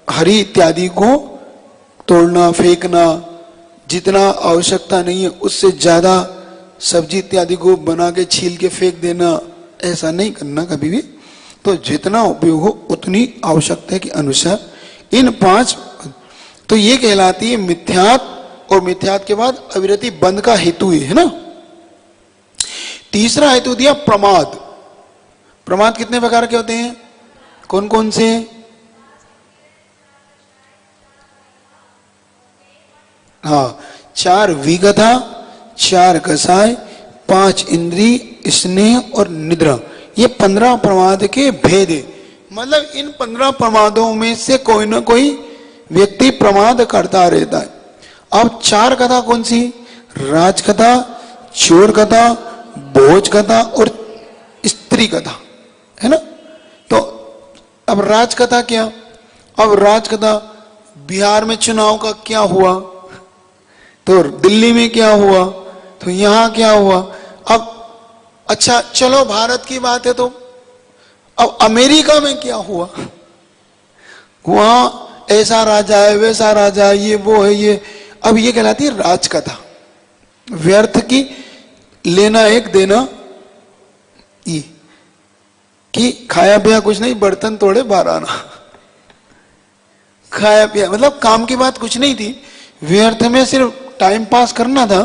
Speaker 1: हरि इत्यादि को तोड़ना, फेंकना, जितना आवश्यकता नहीं है उससे ज्यादा सब्जी इत्यादि को बना के छील के फेंक देना, ऐसा नहीं करना कभी भी। तो जितना उपयोग हो उतनी आवश्यकता के अनुसार इन 5, तो ये कहलाती है मिथ्यात। और मिथ्यात के बाद अविरति बंद का हेतु है ना। तीसरा हेतु दिया प्रमाद। प्रमाद कितने प्रकार के होते हैं? कौन कौन से? हाँ, 4 विगता, 4 कसाय, 5 इंद्री, स्नेह और निद्रा। ये 15 प्रमाद के भेद है। मतलब इन 15 प्रमादों में से कोई ना कोई व्यक्ति प्रमाद करता रहता है। अब 4 कथा कौन सी? राजकथा, चोर कथा, भोज कथा और स्त्री कथा, है ना। तो अब राजकथा क्या? अब राजकथा, बिहार में चुनाव का क्या हुआ, तो दिल्ली में क्या हुआ, तो यहां क्या हुआ। अब अच्छा चलो भारत की बात है, तो अब अमेरिका में क्या हुआ, वहां ऐसा राजा है, वैसा राजा है, ये वो है, ये। अब ये कहलाती है राजकथा। व्यर्थ की लेना एक देना, ये कि खाया पिया कुछ नहीं, बर्तन तोड़े 12 आना। खाया पिया मतलब काम की बात कुछ नहीं थी, व्यर्थ में सिर्फ टाइम पास करना था।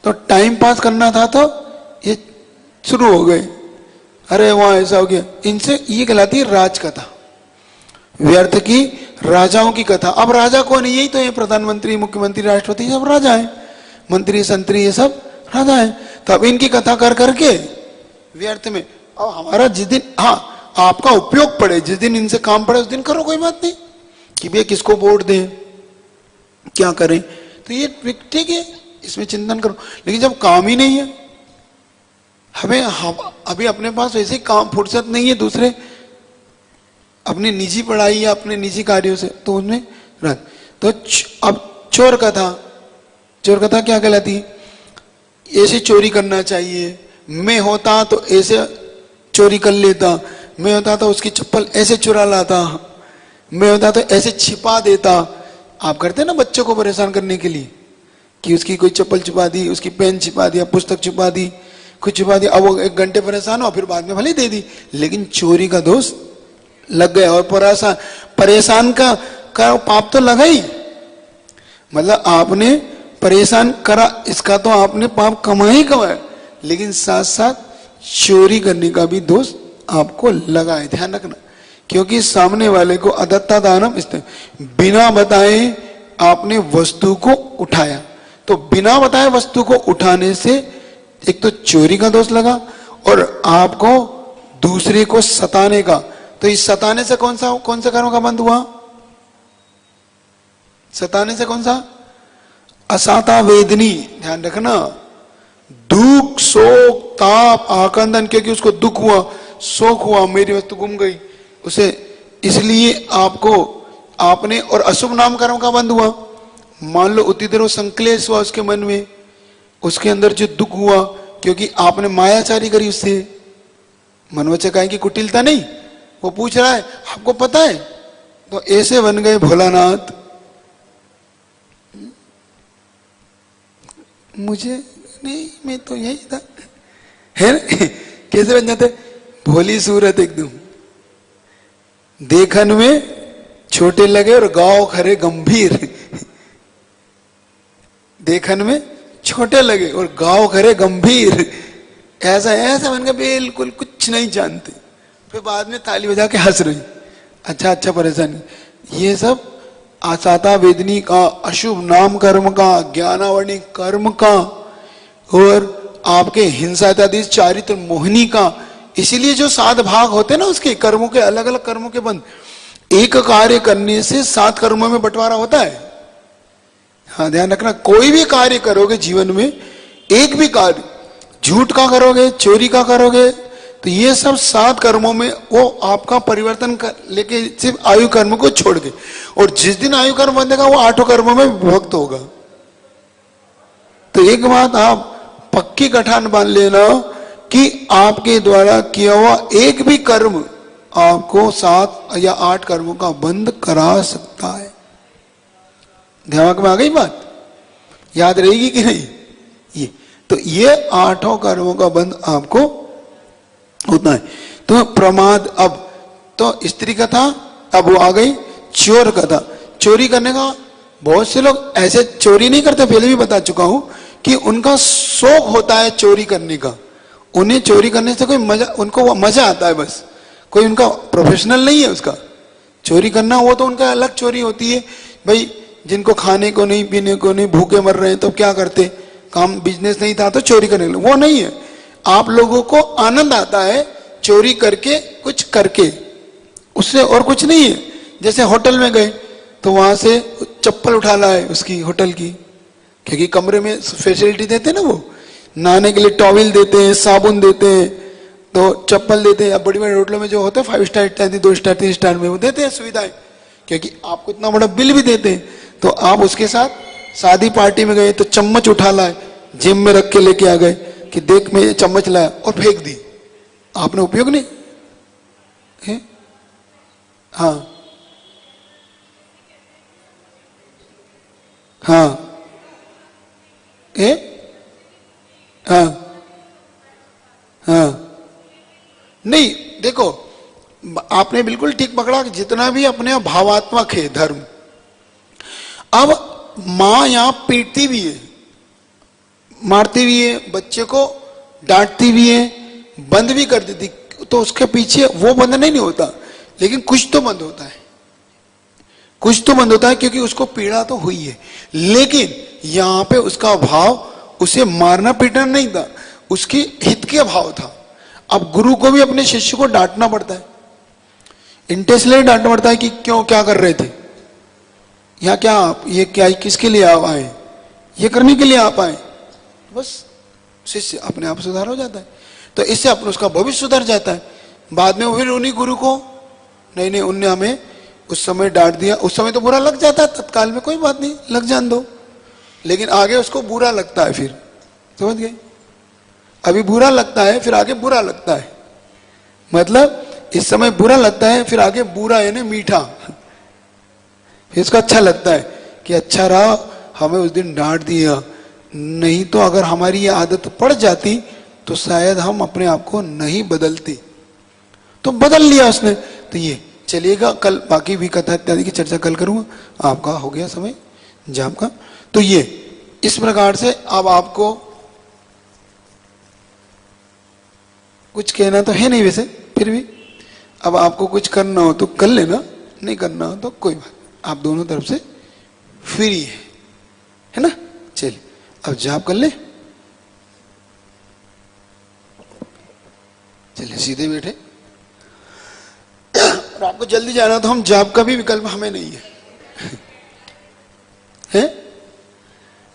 Speaker 1: तो टाइम पास करना था तो ये शुरू हो गए, अरे वहां ऐसा हो गया। इनसे ये कहलाती है राजकथा, व्यर्थ की राजाओं की कथा। अब राजा कौन है? यही तो है, प्रधानमंत्री, मुख्यमंत्री, राष्ट्रपति, सब राजा है। मंत्री, संतरी, ये सब राजा है। तो अब इनकी कथा कर करके व्यर्थ में। अब हमारा जिस दिन, हाँ आपका उपयोग पड़े, जिस दिन इनसे काम पड़े उस दिन करो, कोई बात नहीं कि भैया किसको वोट दें, क्या करें, तो ये ठीक है, इसमें चिंतन करो। लेकिन जब काम ही नहीं है, हमें अभी अपने पास वैसे काम फुर्सत नहीं है दूसरे अपनी निजी पढ़ाई या अपने निजी कार्यों से, तो उनमें तो अब चोर कथा, चोर कथा क्या कहलाती है? ऐसे चोरी करना चाहिए, मैं होता तो ऐसे चोरी कर लेता, मैं होता तो उसकी चप्पल ऐसे चुरा लाता, मैं होता तो ऐसे छिपा देता। आप करते हैं ना बच्चों को परेशान करने के लिए कि उसकी कोई चप्पल छुपा दी, उसकी पेन छिपा दिया, पुस्तक छुपा दी, कुछ छुपा दिया। अब वो 1 घंटे परेशान हो, फिर बाद में भले दे दी, लेकिन चोरी का दोष लग गया। और परेशान का पाप तो लगा ही, मतलब आपने परेशान करा, इसका तो आपने पाप कमा ही कमाया, लेकिन साथ साथ चोरी करने का भी दोष आपको लगा है। ध्यान रखना, क्योंकि सामने वाले को अदत्ता दानम, बिना बताए आपने वस्तु को उठाया, तो बिना बताए वस्तु को उठाने से एक तो चोरी का दोष लगा और आपको दूसरे को सताने का। तो इस सताने से कौन सा कर्म का बंध हुआ? सताने से कौन सा? असाता वेदनी। ध्यान रखना, दुख, शोक, ताप, आकंदन, क्योंकि उसको दुख हुआ, शोक हुआ, मेरी वस्तु गुम गई उसे, इसलिए आपने, और अशुभ नाम कर्म का बंध हुआ। मान लो उतनी देर वो संक्लेश हुआ उसके मन में, उसके अंदर जो दुख हुआ क्योंकि आपने मायाचारी करी उससे। मनोवचक काय की कुटिलता नहीं, वो पूछ रहा है आपको पता है, तो ऐसे बन गए भोलानाथ। मुझे नहीं, मैं तो यही था, है ना? कैसे बन जाते? भोली सूरत एकदम, देखन में छोटे लगे और गाँव खरे गंभीर। देखन में छोटे लगे और गाँव खरे गंभीर। ऐसा ऐसा मैंने कहा बिल्कुल कुछ नहीं जानते। फिर बाद में ताली बजा के हंस रही, अच्छा अच्छा परेशानी। ये सब आसाता वेदनी का, अशुभ नाम कर्म का, ज्ञानावरणी कर्म का, और आपके हिंसा इत्यादि चारित्र मोहिनी का। इसीलिए जो 7 भाग होते हैं ना उसके कर्मों के, अलग अलग कर्मों के बंद, एक कार्य करने से 7 कर्मों में बंटवारा होता है। हाँ ध्यान रखना, कोई भी कार्य करोगे जीवन में, एक भी कार्य, झूठ का करोगे, चोरी का करोगे, तो ये सब 7 कर्मों में वो आपका परिवर्तन कर लेके सिर्फ आयु कर्म को छोड़ के, और जिस दिन आयु कर्म बंधेगा वो 8 कर्मों में विभक्त होगा। तो एक बात आप पक्की कठान बांध लेना कि आपके द्वारा किया हुआ एक भी कर्म आपको 7 या 8 कर्मों का बंद करा सकता है। दिमाग में आ गई बात? याद रहेगी कि नहीं? ये 8 कर्मों का बंद आपको होता है। तो प्रमाद, अब तो स्त्री कथा, अब वो आ गई चोर कथा। चोरी करने का, बहुत से लोग ऐसे चोरी नहीं करते, पहले भी बता चुका हूं कि उनका शौक होता है चोरी करने का। उन्हें चोरी करने से कोई मजा, उनको मजा आता है बस, कोई उनका प्रोफेशनल नहीं है उसका चोरी करना। वो तो उनका अलग चोरी होती है। भाई जिनको खाने को नहीं, पीने को नहीं, भूखे मर रहे हैं तो क्या करते, काम बिजनेस नहीं था तो चोरी करने लगे, वो नहीं है। आप लोगों को आनंद आता है चोरी करके, कुछ करके, उससे और कुछ नहीं है। जैसे होटल में गए तो वहां से चप्पल उठा लाए उसकी, होटल की, क्योंकि कमरे में फैसिलिटी देते हैं ना, वो नहाने के लिए टॉवल देते हैं, साबुन देते हैं, तो चप्पल देते हैं। अब बड़ी बड़ी होटलों में जो होते हैं 5 स्टार इत्यादि, 2 स्टार 3 स्टार में वो देते हैं सुविधाएं, क्योंकि आपको इतना बड़ा बिल भी देते हैं। तो आप उसके साथ शादी पार्टी में गए तो चम्मच उठा लाए, जेब में रख के लेके आ गए कि देख मैं ये चम्मच लाया, और फेंक दी। आपने उपयोग नहीं है? हाँ हाँ हाँ हाँ, नहीं देखो, आपने बिल्कुल ठीक पकड़ा कि जितना भी अपने भावात्मक है धर्म। अब मां यहां पीटती भी है, मारती भी है, बच्चे को डांटती भी है, बंद भी कर देती, तो उसके पीछे वो बंद नहीं होता, लेकिन कुछ तो बंद होता है, कुछ तो बंद होता है, क्योंकि उसको पीड़ा तो हुई है। लेकिन यहां पे उसका भाव उसे मारना पीटना नहीं था, उसके हित के भाव था। अब गुरु को भी अपने शिष्य को डांटना पड़ता है, इंटेंशनली डांटना पड़ता है कि क्यों, क्या कर रहे थे, या क्या आप ये क्या, किसके लिए आप आए, ये करने के लिए आप आए, बस शिष्य अपने आप सुधार हो जाता है। तो इससे अपने उसका भविष्य सुधर जाता है। बाद में फिर उन्हीं गुरु को, नहीं नहीं उनने हमें उस समय डांट दिया, उस समय तो बुरा लग जाता है, तत्काल में कोई बात नहीं, लग जान दो, लेकिन आगे उसको बुरा लगता है, फिर समझ गए, अभी बुरा लगता है, फिर आगे बुरा लगता है, मतलब इस समय बुरा लगता है, फिर आगे बुरा है ना मीठा, फिर इसको अच्छा लगता है कि अच्छा रहा हमें उस दिन डांट दिया, नहीं तो अगर हमारी ये आदत पड़ जाती तो शायद हम अपने आप को नहीं बदलते, तो बदल लिया उसने। तो ये चलिएगा, कल बाकी भी कथा इत्यादि की चर्चा कल करूंगा। आपका हो गया समय जाप का। तो ये इस प्रकार से अब आपको कुछ कहना तो है नहीं वैसे, फिर भी अब आपको कुछ करना हो तो कर लेना, नहीं करना हो तो कोई बात, आप दोनों तरफ से फ्री है ना। चलिए अब जाप कर ले, चलिए सीधे बैठे। और आपको जल्दी जाना तो हम जाप का भी विकल्प हमें नहीं है, है?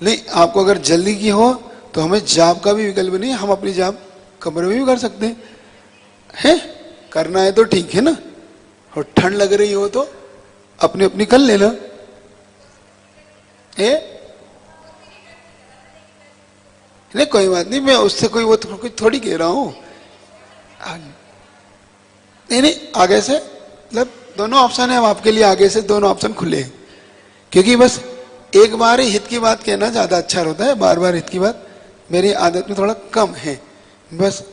Speaker 1: नहीं, आपको अगर जल्दी की हो तो हमें जाप का भी विकल्प नहीं है, हम अपनी जाप कमरे में भी कर सकते हैं, करना है तो ठीक है ना, और ठंड लग रही हो तो अपनी अपनी कर लेना है। नहीं कोई बात नहीं, मैं उससे कोई वो कुछ थोड़ी कह रहा हूं, नहीं नहीं आगे से, मतलब दोनों ऑप्शन है, अब आपके लिए आगे से दोनों ऑप्शन खुले हैं, क्योंकि बस एक बार ही हित की बात कहना ज्यादा अच्छा होता है, बार बार हित की बात मेरी आदत में थोड़ा कम है, बस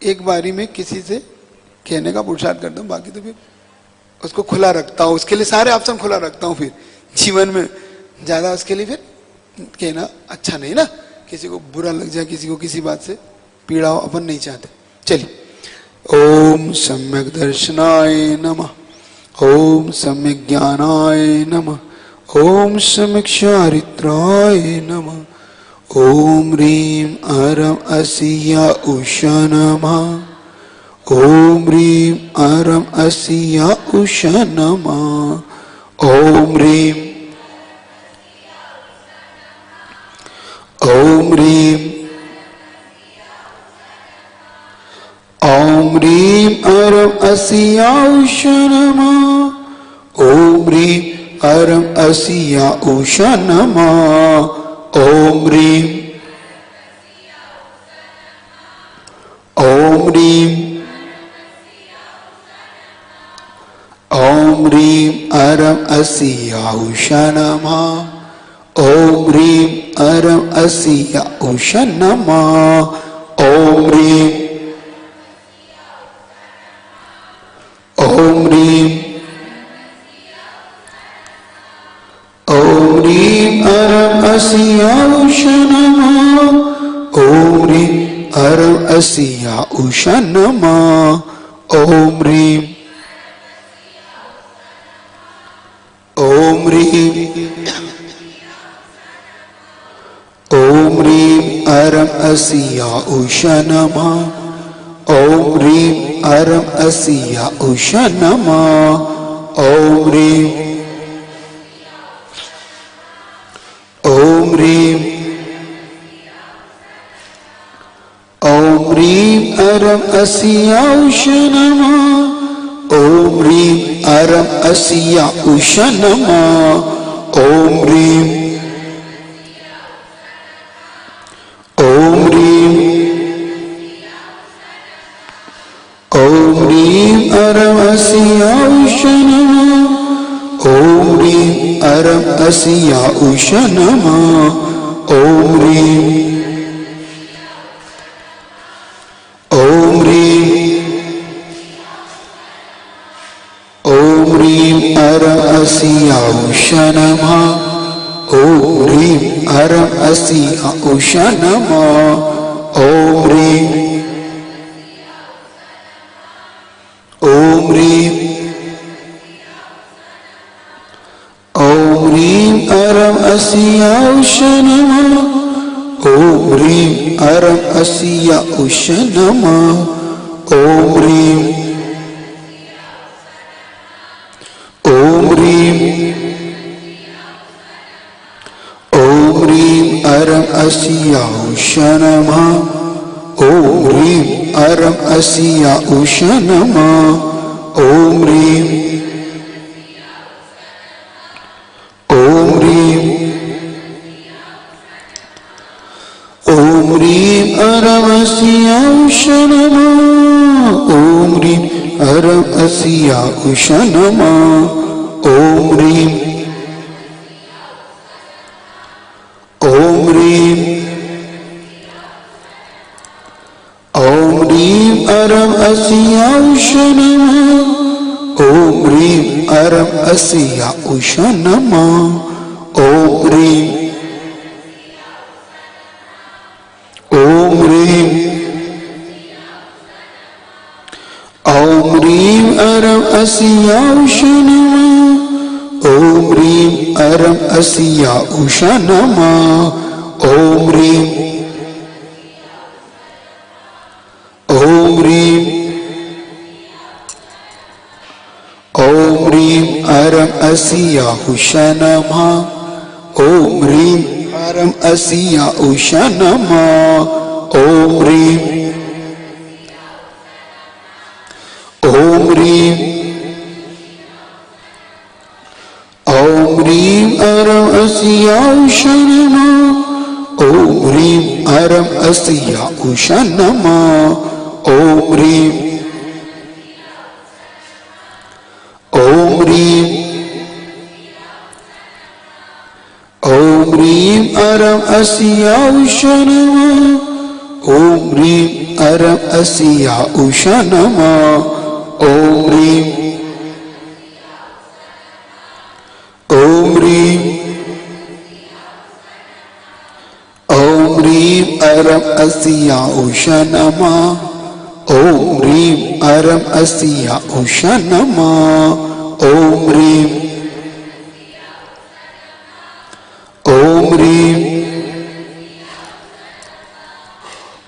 Speaker 1: एक बारी में किसी से कहने का पुरुषार्थ करता हूं, बाकी तो फिर उसको खुला रखता हूँ, उसके लिए सारे ऑप्शन खुला रखता हूँ। फिर जीवन में ज्यादा उसके लिए फिर कहना अच्छा नहीं ना, किसी को बुरा लग जाए, किसी को किसी बात से पीड़ा हो, अपन नहीं चाहते। चलिए, ओम सम्यक दर्शनाय नमः, ओम सम्यक ज्ञानाय नमः, ओम सम्यक चारित्राय नमः, ओम ह्रीं अरम असिया उषा नमः, ओम ह्रीं अरम असिया उषा नमः, ओम ह्रीं ओम ह्रीं ओम ह्रीं अरम असिया उषा नमः, ओम ह्रीं अरम असिया उषा नमः, ओम ह्रीं ओम ह्रीं ओम ह्रीं अरम असिया उषा नमः, ओम ह्रीं अरम असिया उषा नमः, ओम ह्रीं ओम ह्रीं ओम ह्रीं अरम असिया उषा नमः, ओम ह्रीं अरम असिया उषा नमः, ओम ह्रीं ओम ह्रीं ओम ह्रीं अरम असिया उषा नमः, ओम ह्रीं अरम असिया उषा नमः, ओम ह्रीं ओम ह्रीं ओम ह्रीं अरम असिया उषा नमः, ओम ह्रीं अरम असिया उषा नमः, ओम ह्रीं ओम ह्रीं ओम ह्रीं अरम असिया उषा नमः, ओम ह्रीं अरम असिया उषा नमः, ओम ह्रीं ओम ह्रीं ओम ह्रीं अरम असिया उषा नमः, ओम ह्रीं अरम असिया उषा नमः, ओम ह्रीं ओम ह्रीं ओम ह्रीं अरम असिया उषा नमः, ओम ह्रीं अरम असिया उषा नमः, ओम ह्रीं ओम ह्रीं ओम ह्रीं अरम असिया उषा नमः, ओम ह्रीं अरम असिया उषा नमः, ओम ह्रीं ओम ह्रीं ओम ह्रीं अरम असिया उषा नमः, ओम ह्रीं अरम असिया उषा नमः, ओम ह्रीं ओम ह्रीं ओम ह्रीं अरम असिया उषा नमः, ओम ह्रीं अरम असिया उषा नमः, ओम ह्रीं ओम ह्रीं ओम ह्रीं अरम असिया उषा नमः, ओम ह्रीं अरम असिया उषा नमः, ओम ह्रीं ओम ह्रीं ओम ह्रीं अरम असिया उषा नमः, ओम ह्रीं अरम असिया उषा नमः, ओम ह्रीं ओम ह्रीं ओम ह्रीं अरम असिया उषा नमः, ओम ह्रीं अरम असिया उषा नमः, ओम ह्रीं ओम ह्रीं ओम ह्रीं अरम असिया उषा नमः, ओम ह्रीं अरम असिया उषा नमः, ओम ह्रीं अरम अस्या उषा नमः। ओम ह्रीं अरम अस्या उषा नमः। ओम ह्रीं ओम ह्रीं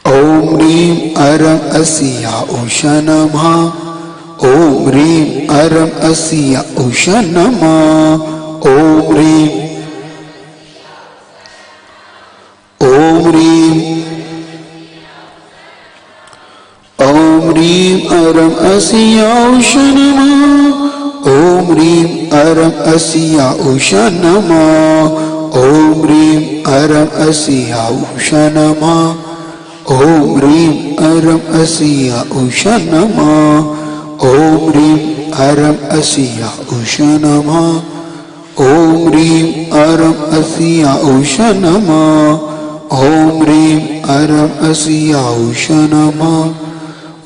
Speaker 1: ओम ह्रीं अरम अस्या उषा नमः। ओम ह्रीं अरम अस्या उषा नमः। ओम ह्रीं ओम ह्रीं ओम ह्रीं अरम अस्या उषा नमः। ओम ह्रीं अरम अस्या उषा नमः। ओम ह्रीं अरम अस्या उषा नमः। ओम ह्रीं अरम अस्या उषा नमः। ओम ह्रीं अरम अस्या उषा नमः। ओम ह्रीं अरम अस्या उषा नमः। ओम ह्रीं अरम अस्या उषा नमः।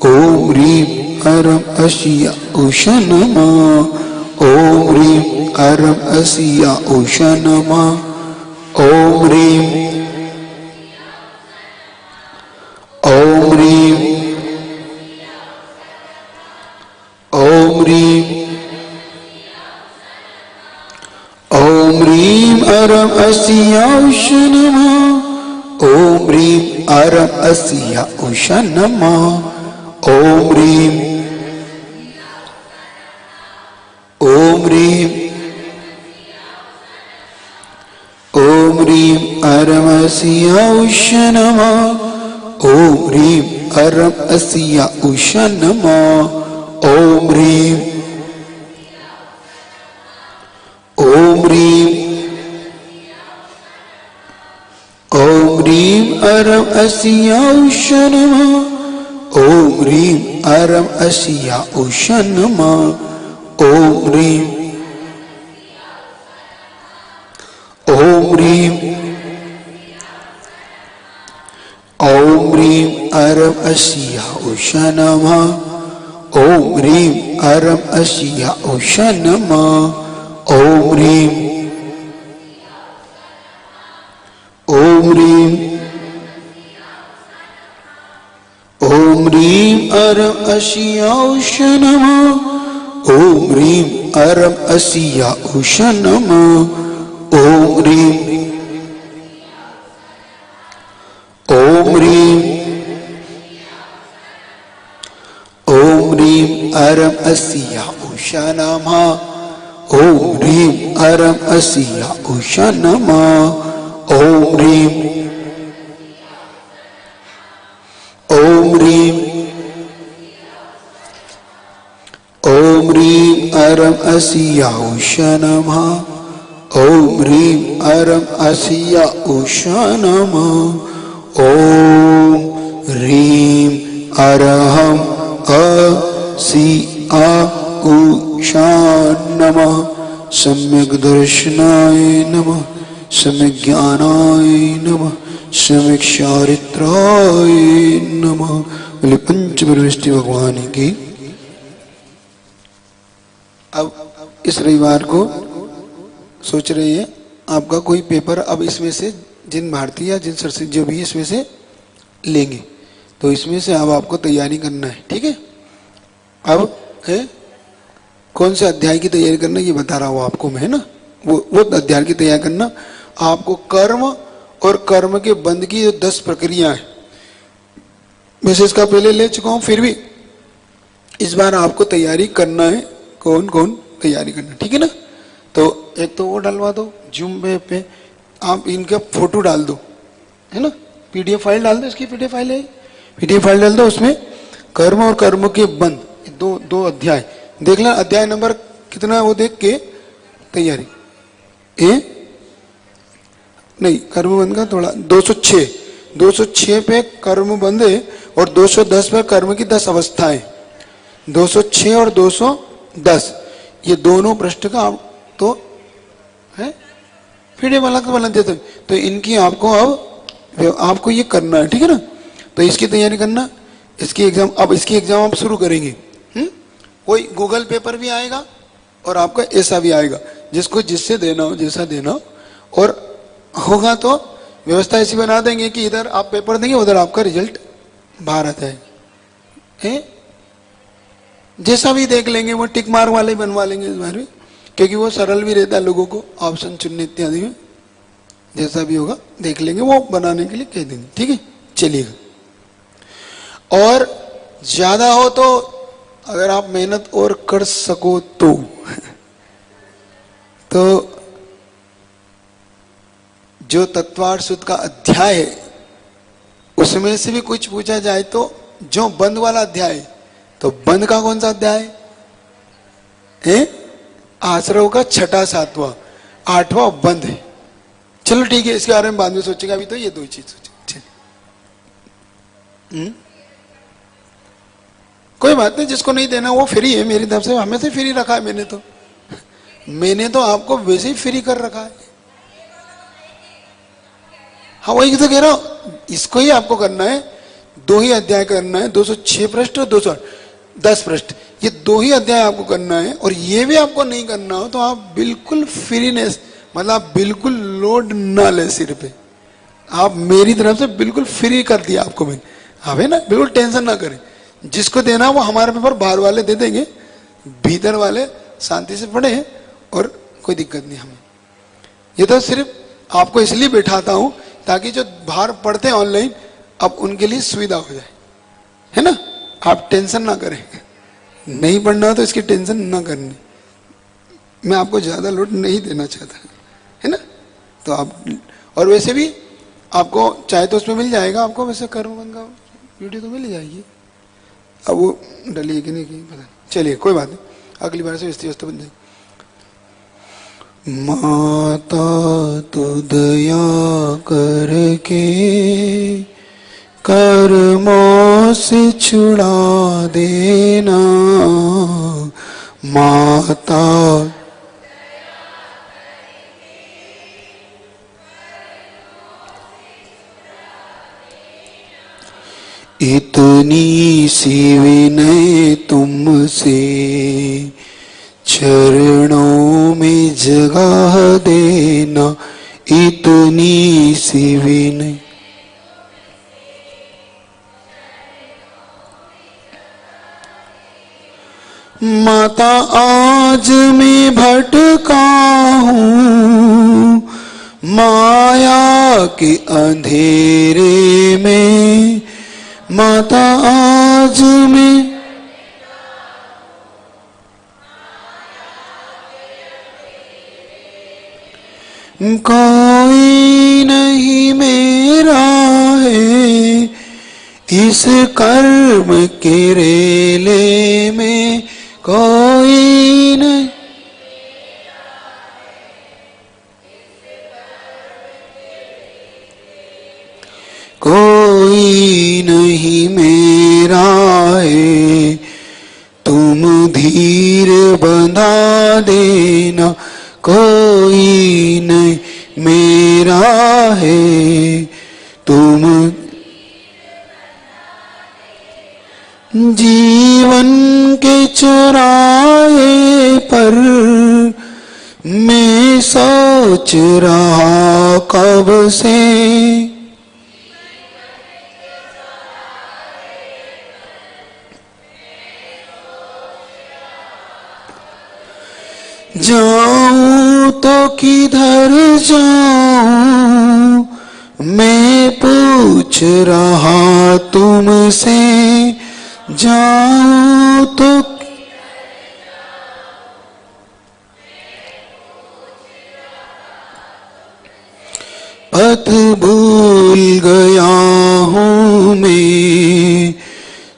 Speaker 1: ओम ह्रीं अरम अस्या उषा नमः। ओम ह्रीं अरम अस्या उषा नमः। ओम ह्रीं ओम ह्रीं ओम ह्रीं ओम ह्रीं अरम अस्या उषा नमः। ओम ह्रीं अरम अस्या उषा नमः। ओम ह्रीं ओम ह्रीं ओम ह्रीं अरम अस्या उषा नमः। ओम ह्रीं अरम अस्या उषा नमः। ओम ह्रीं ओम ह्रीं ओम ह्रीं अरम अस्या उषा नमः। ओम ह्रीं अरम अस्या उषा नमः। ओम ह्रीं ओम ह्रीं ओम ह्रीं अरम अस्या उषा नमः। ओम ह्रीं अरम अस्या उषा नमः। ओम ह्रीं ओम ह्रीं ओम ह्रीं अरम अस्या उषा नमः। ओम ह्रीं अरम अस्या उषा नमः। ओम ह्रीं ओम ह्रीं ओम ह्रीं अरम अस्या उषा नमः। ओम ह्रीं अरम अस्या उषा नमः। ओम ह्रीं ओम ह्रीं ओम ह्रीं अरम अस्या उषा नमः। ओम ह्रीं अरम अस्या उषा नमः। ओम ह्रीं अरहं अस्या उषा नमः। सम्यक् दर्शनाय नमः। सम्यक् ज्ञानाय नमः। सम्यक् चारित्राय नमः। बोले पंचप्रविष्टि भगवान की। अब इस रविवार को सोच रही है आपका कोई पेपर, अब इसमें से जिन भारतीय या जिन सरसिक जो भी इसमें से लेंगे, तो इसमें से अब आपको तैयारी करना है, ठीक है। अब है कौन से अध्याय की तैयारी करना ये बता रहा हूँ आपको मैं, है ना। वो अध्याय की तैयारी करना। आपको कर्म और कर्म के बंध की जो 10 प्रक्रिया है, वैसे इसका पहले ले चुका हूं, फिर भी इस बार आपको तैयारी करना है। कौन कौन तैयारी करना, ठीक है ना। तो एक तो वो डलवा दो जूम पे आप इनका फोटो डाल दो, है ना। पीडीएफ फाइल डाल दो, इसकी पीडीएफ फाइल है, पीडीएफ फाइल डाल दो। उसमें कर्म और कर्म के बंध दो अध्याय देख लेना। अध्याय नंबर कितना है वो देख के तैयारी नहीं, कर्म बंध का थोड़ा 206 पे कर्म बंध है और 210 पे कर्म की 10 अवस्थाएं। 206 और 210 ये दोनों पृष्ठ का आप तो है पीडीएफ वाला तो बना देते, तो इनकी आपको अब आपको ये करना है, ठीक है ना। तो इसकी तैयारी करना, इसकी एग्जाम, अब इसकी एग्जाम आप शुरू करेंगे। कोई गूगल पेपर भी आएगा और आपका ऐसा भी आएगा, जिसको जिससे देना हो, जैसा देना हो, और होगा तो व्यवस्था ऐसी बना देंगे कि इधर आप पेपर देंगे, उधर आपका रिजल्ट बाहर आता है? जैसा भी देख लेंगे, वो टिक मार वाले बनवा लेंगे इस बार भी, क्योंकि वो सरल भी रहता है लोगों को ऑप्शन चुनने इत्यादि में। जैसा भी होगा देख लेंगे, वो बनाने के लिए कह देंगे, ठीक है, चलिएगा। और ज्यादा हो तो अगर आप मेहनत और कर सको तो जो तत्वार्थ सूत्र का अध्याय है उसमें से भी कुछ पूछा जाए तो जो बंद वाला अध्याय, तो बंद का कौन सा अध्याय है? आश्रव का 6वां 7वां 8वां बंद है। चलो ठीक है, इसके बारे में बाद में सोचेगा, अभी तो ये 2 चीज सोचेगा। कोई बात नहीं, जिसको नहीं देना वो फ्री है मेरी तरफ से, हमें से फ्री रखा है मैंने तो आपको वैसे ही फ्री कर रखा है। हाँ वही तो कह रहा हूं, इसको ही आपको करना है, 2 ही अध्याय करना है, 206 पृष्ठ और 210 पृष्ठ, ये 2 ही अध्याय आपको करना है। और ये भी आपको नहीं करना हो तो आप बिल्कुल फ्रीनेस, मतलब बिल्कुल लोड ना ले सिर पे, आप मेरी तरफ से बिल्कुल फ्री कर दिया आपको मैंने, आप है ना, बिल्कुल टेंशन ना करें। जिसको देना वो हमारे पेपर बाहर वाले दे देंगे, भीतर वाले शांति से पढ़े और कोई दिक्कत नहीं हमें। ये तो सिर्फ आपको इसलिए बैठाता हूं ताकि जो बाहर पढ़ते हैं ऑनलाइन, अब उनके लिए सुविधा हो जाए, है ना। आप टेंशन ना करें, नहीं पढ़ना तो इसकी टेंशन ना करनी, मैं आपको ज्यादा लोड नहीं देना चाहता, है ना। तो आप, और वैसे भी आपको चाहे तो उसमें मिल जाएगा आपको, वैसे कर्मबंध का वीडियो तो मिल जाएगी, अब वो डली है कि नहीं पता नहीं, चलिए कोई बात नहीं, अगली बार से व्यवस्था बन जाएगी। माता तो दया करके कर्मों से छुड़ा देना, माता इतनी सी विनय तुमसे चरणों में जगह देना, इतनी सी विनय। माता आज मैं भटका हूँ माया के अंधेरे में, माता आज मैं कोई नहीं मेरा है इस कर्म के रेले में, कोई नहीं कोई नहीं मेरा है, तुम धीर बंधा देना, कोई नहीं मेरा है, तुम जीवन के चौराहे पर मैं सोच रहा कब से, जाऊं तो किधर जाऊं मैं पूछ रहा तुमसे, जाऊं तो पथ भूल गया हूँ मैं,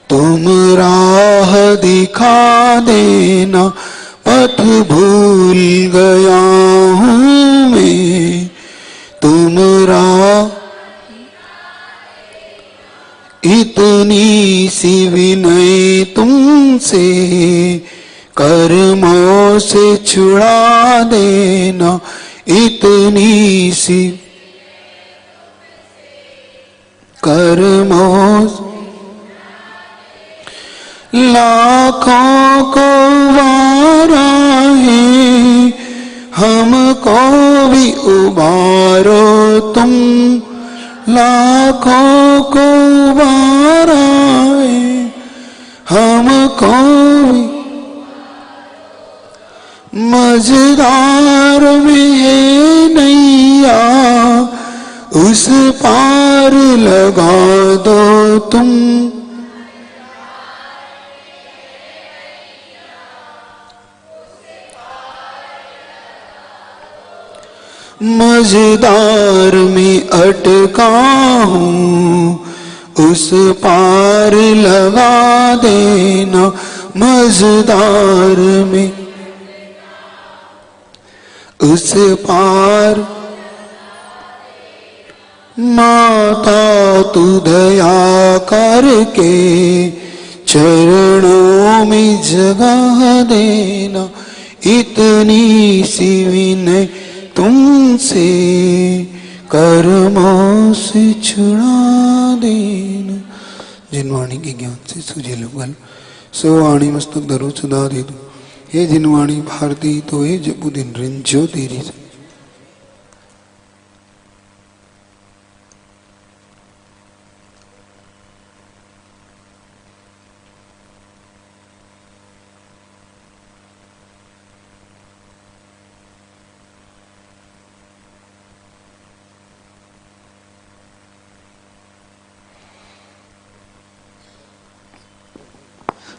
Speaker 1: तुम राह दिखा देना, पथ भूल गया हूँ मैं, तुम राह, इतनी सी विनय तुमसे कर्मों से छुड़ा देना, इतनी सी कर्मों से लाखों को वारा है, हमको भी उबारो तुम लाखों को बाराए हमको भी मझधार में है नैया उस पार लगा दो तुम। मझधार में अटका हूँ उस पार लगा देना। मझधार में उस पार माता तू दया करके चरणों में जगह देना। इतनी सी विनय तुमसे कर्मों से छुड़ा देना। जिन वाणी के ज्ञान से सूझे लोगल सो वाणी मस्तक धरो सदा दे दो। हे जिन वाणी भारती तो हे जबू दिन रिंझो तेरी से।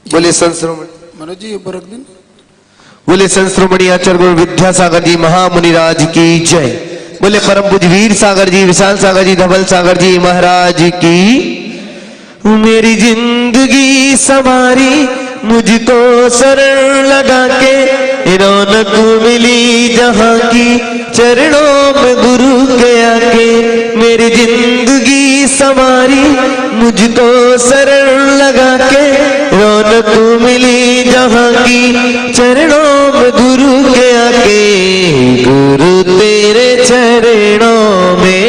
Speaker 2: बोले संश्रोमणी
Speaker 1: मनोज जी ऊपर रख दें।
Speaker 2: बोले संश्रोमणी आचार्य गुरु विद्यासागर जी महामुनि राज की जय। बोले परम पूज्य वीर सागर जी, विशाल सागर जी, धवल सागर जी महाराज की। मेरी जिंदगी संवारी मुझको शरण लगा के रौनक मिली जहां की चरणों में गुरु के आके। मेरी जिंदगी संवारी मुझको शरण लगा के रौनक मिली जहां की चरणों में गुरु के आके। गुरु तेरे चरणों में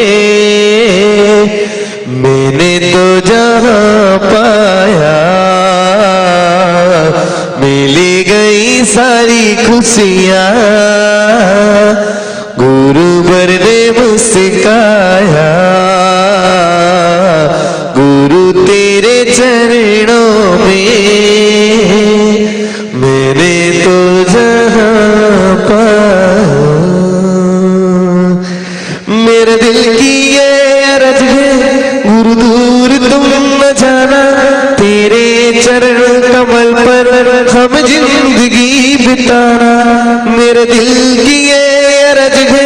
Speaker 2: मैंने तो जहां पाया मिली गई सारी खुशियां। गुरु वर ने मुस्काया गुरु तेरे चरणों में मैंने तो जहां पाया। मेरे दिल की ये अर्ज है गुरु दूर तुम न जाना। तेरे चरण कमल पर हम जिंदगी बिताना। मेरे दिल की ये अर्ज है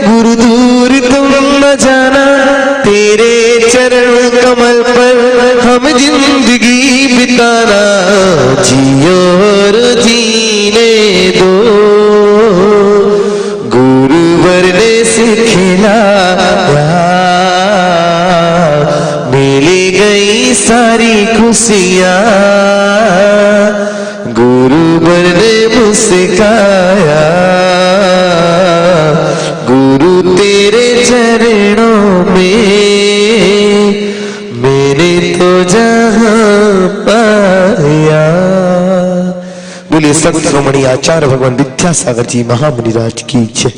Speaker 2: गुरु दूर तुम न जाना। तेरे चरण कमल पर हम जिंदगी बिताना। जियो और जीने दो गुरुवर ने सिखलाया। मिली गई सारी खुशियां गुरुवर ने मुस्काया। गुरु तेरे चरणों में मैंने तो जहां पाया। बोलिए संत शिरोमणि आचार्य भगवान विद्यासागर जी महामुनि राज की जय।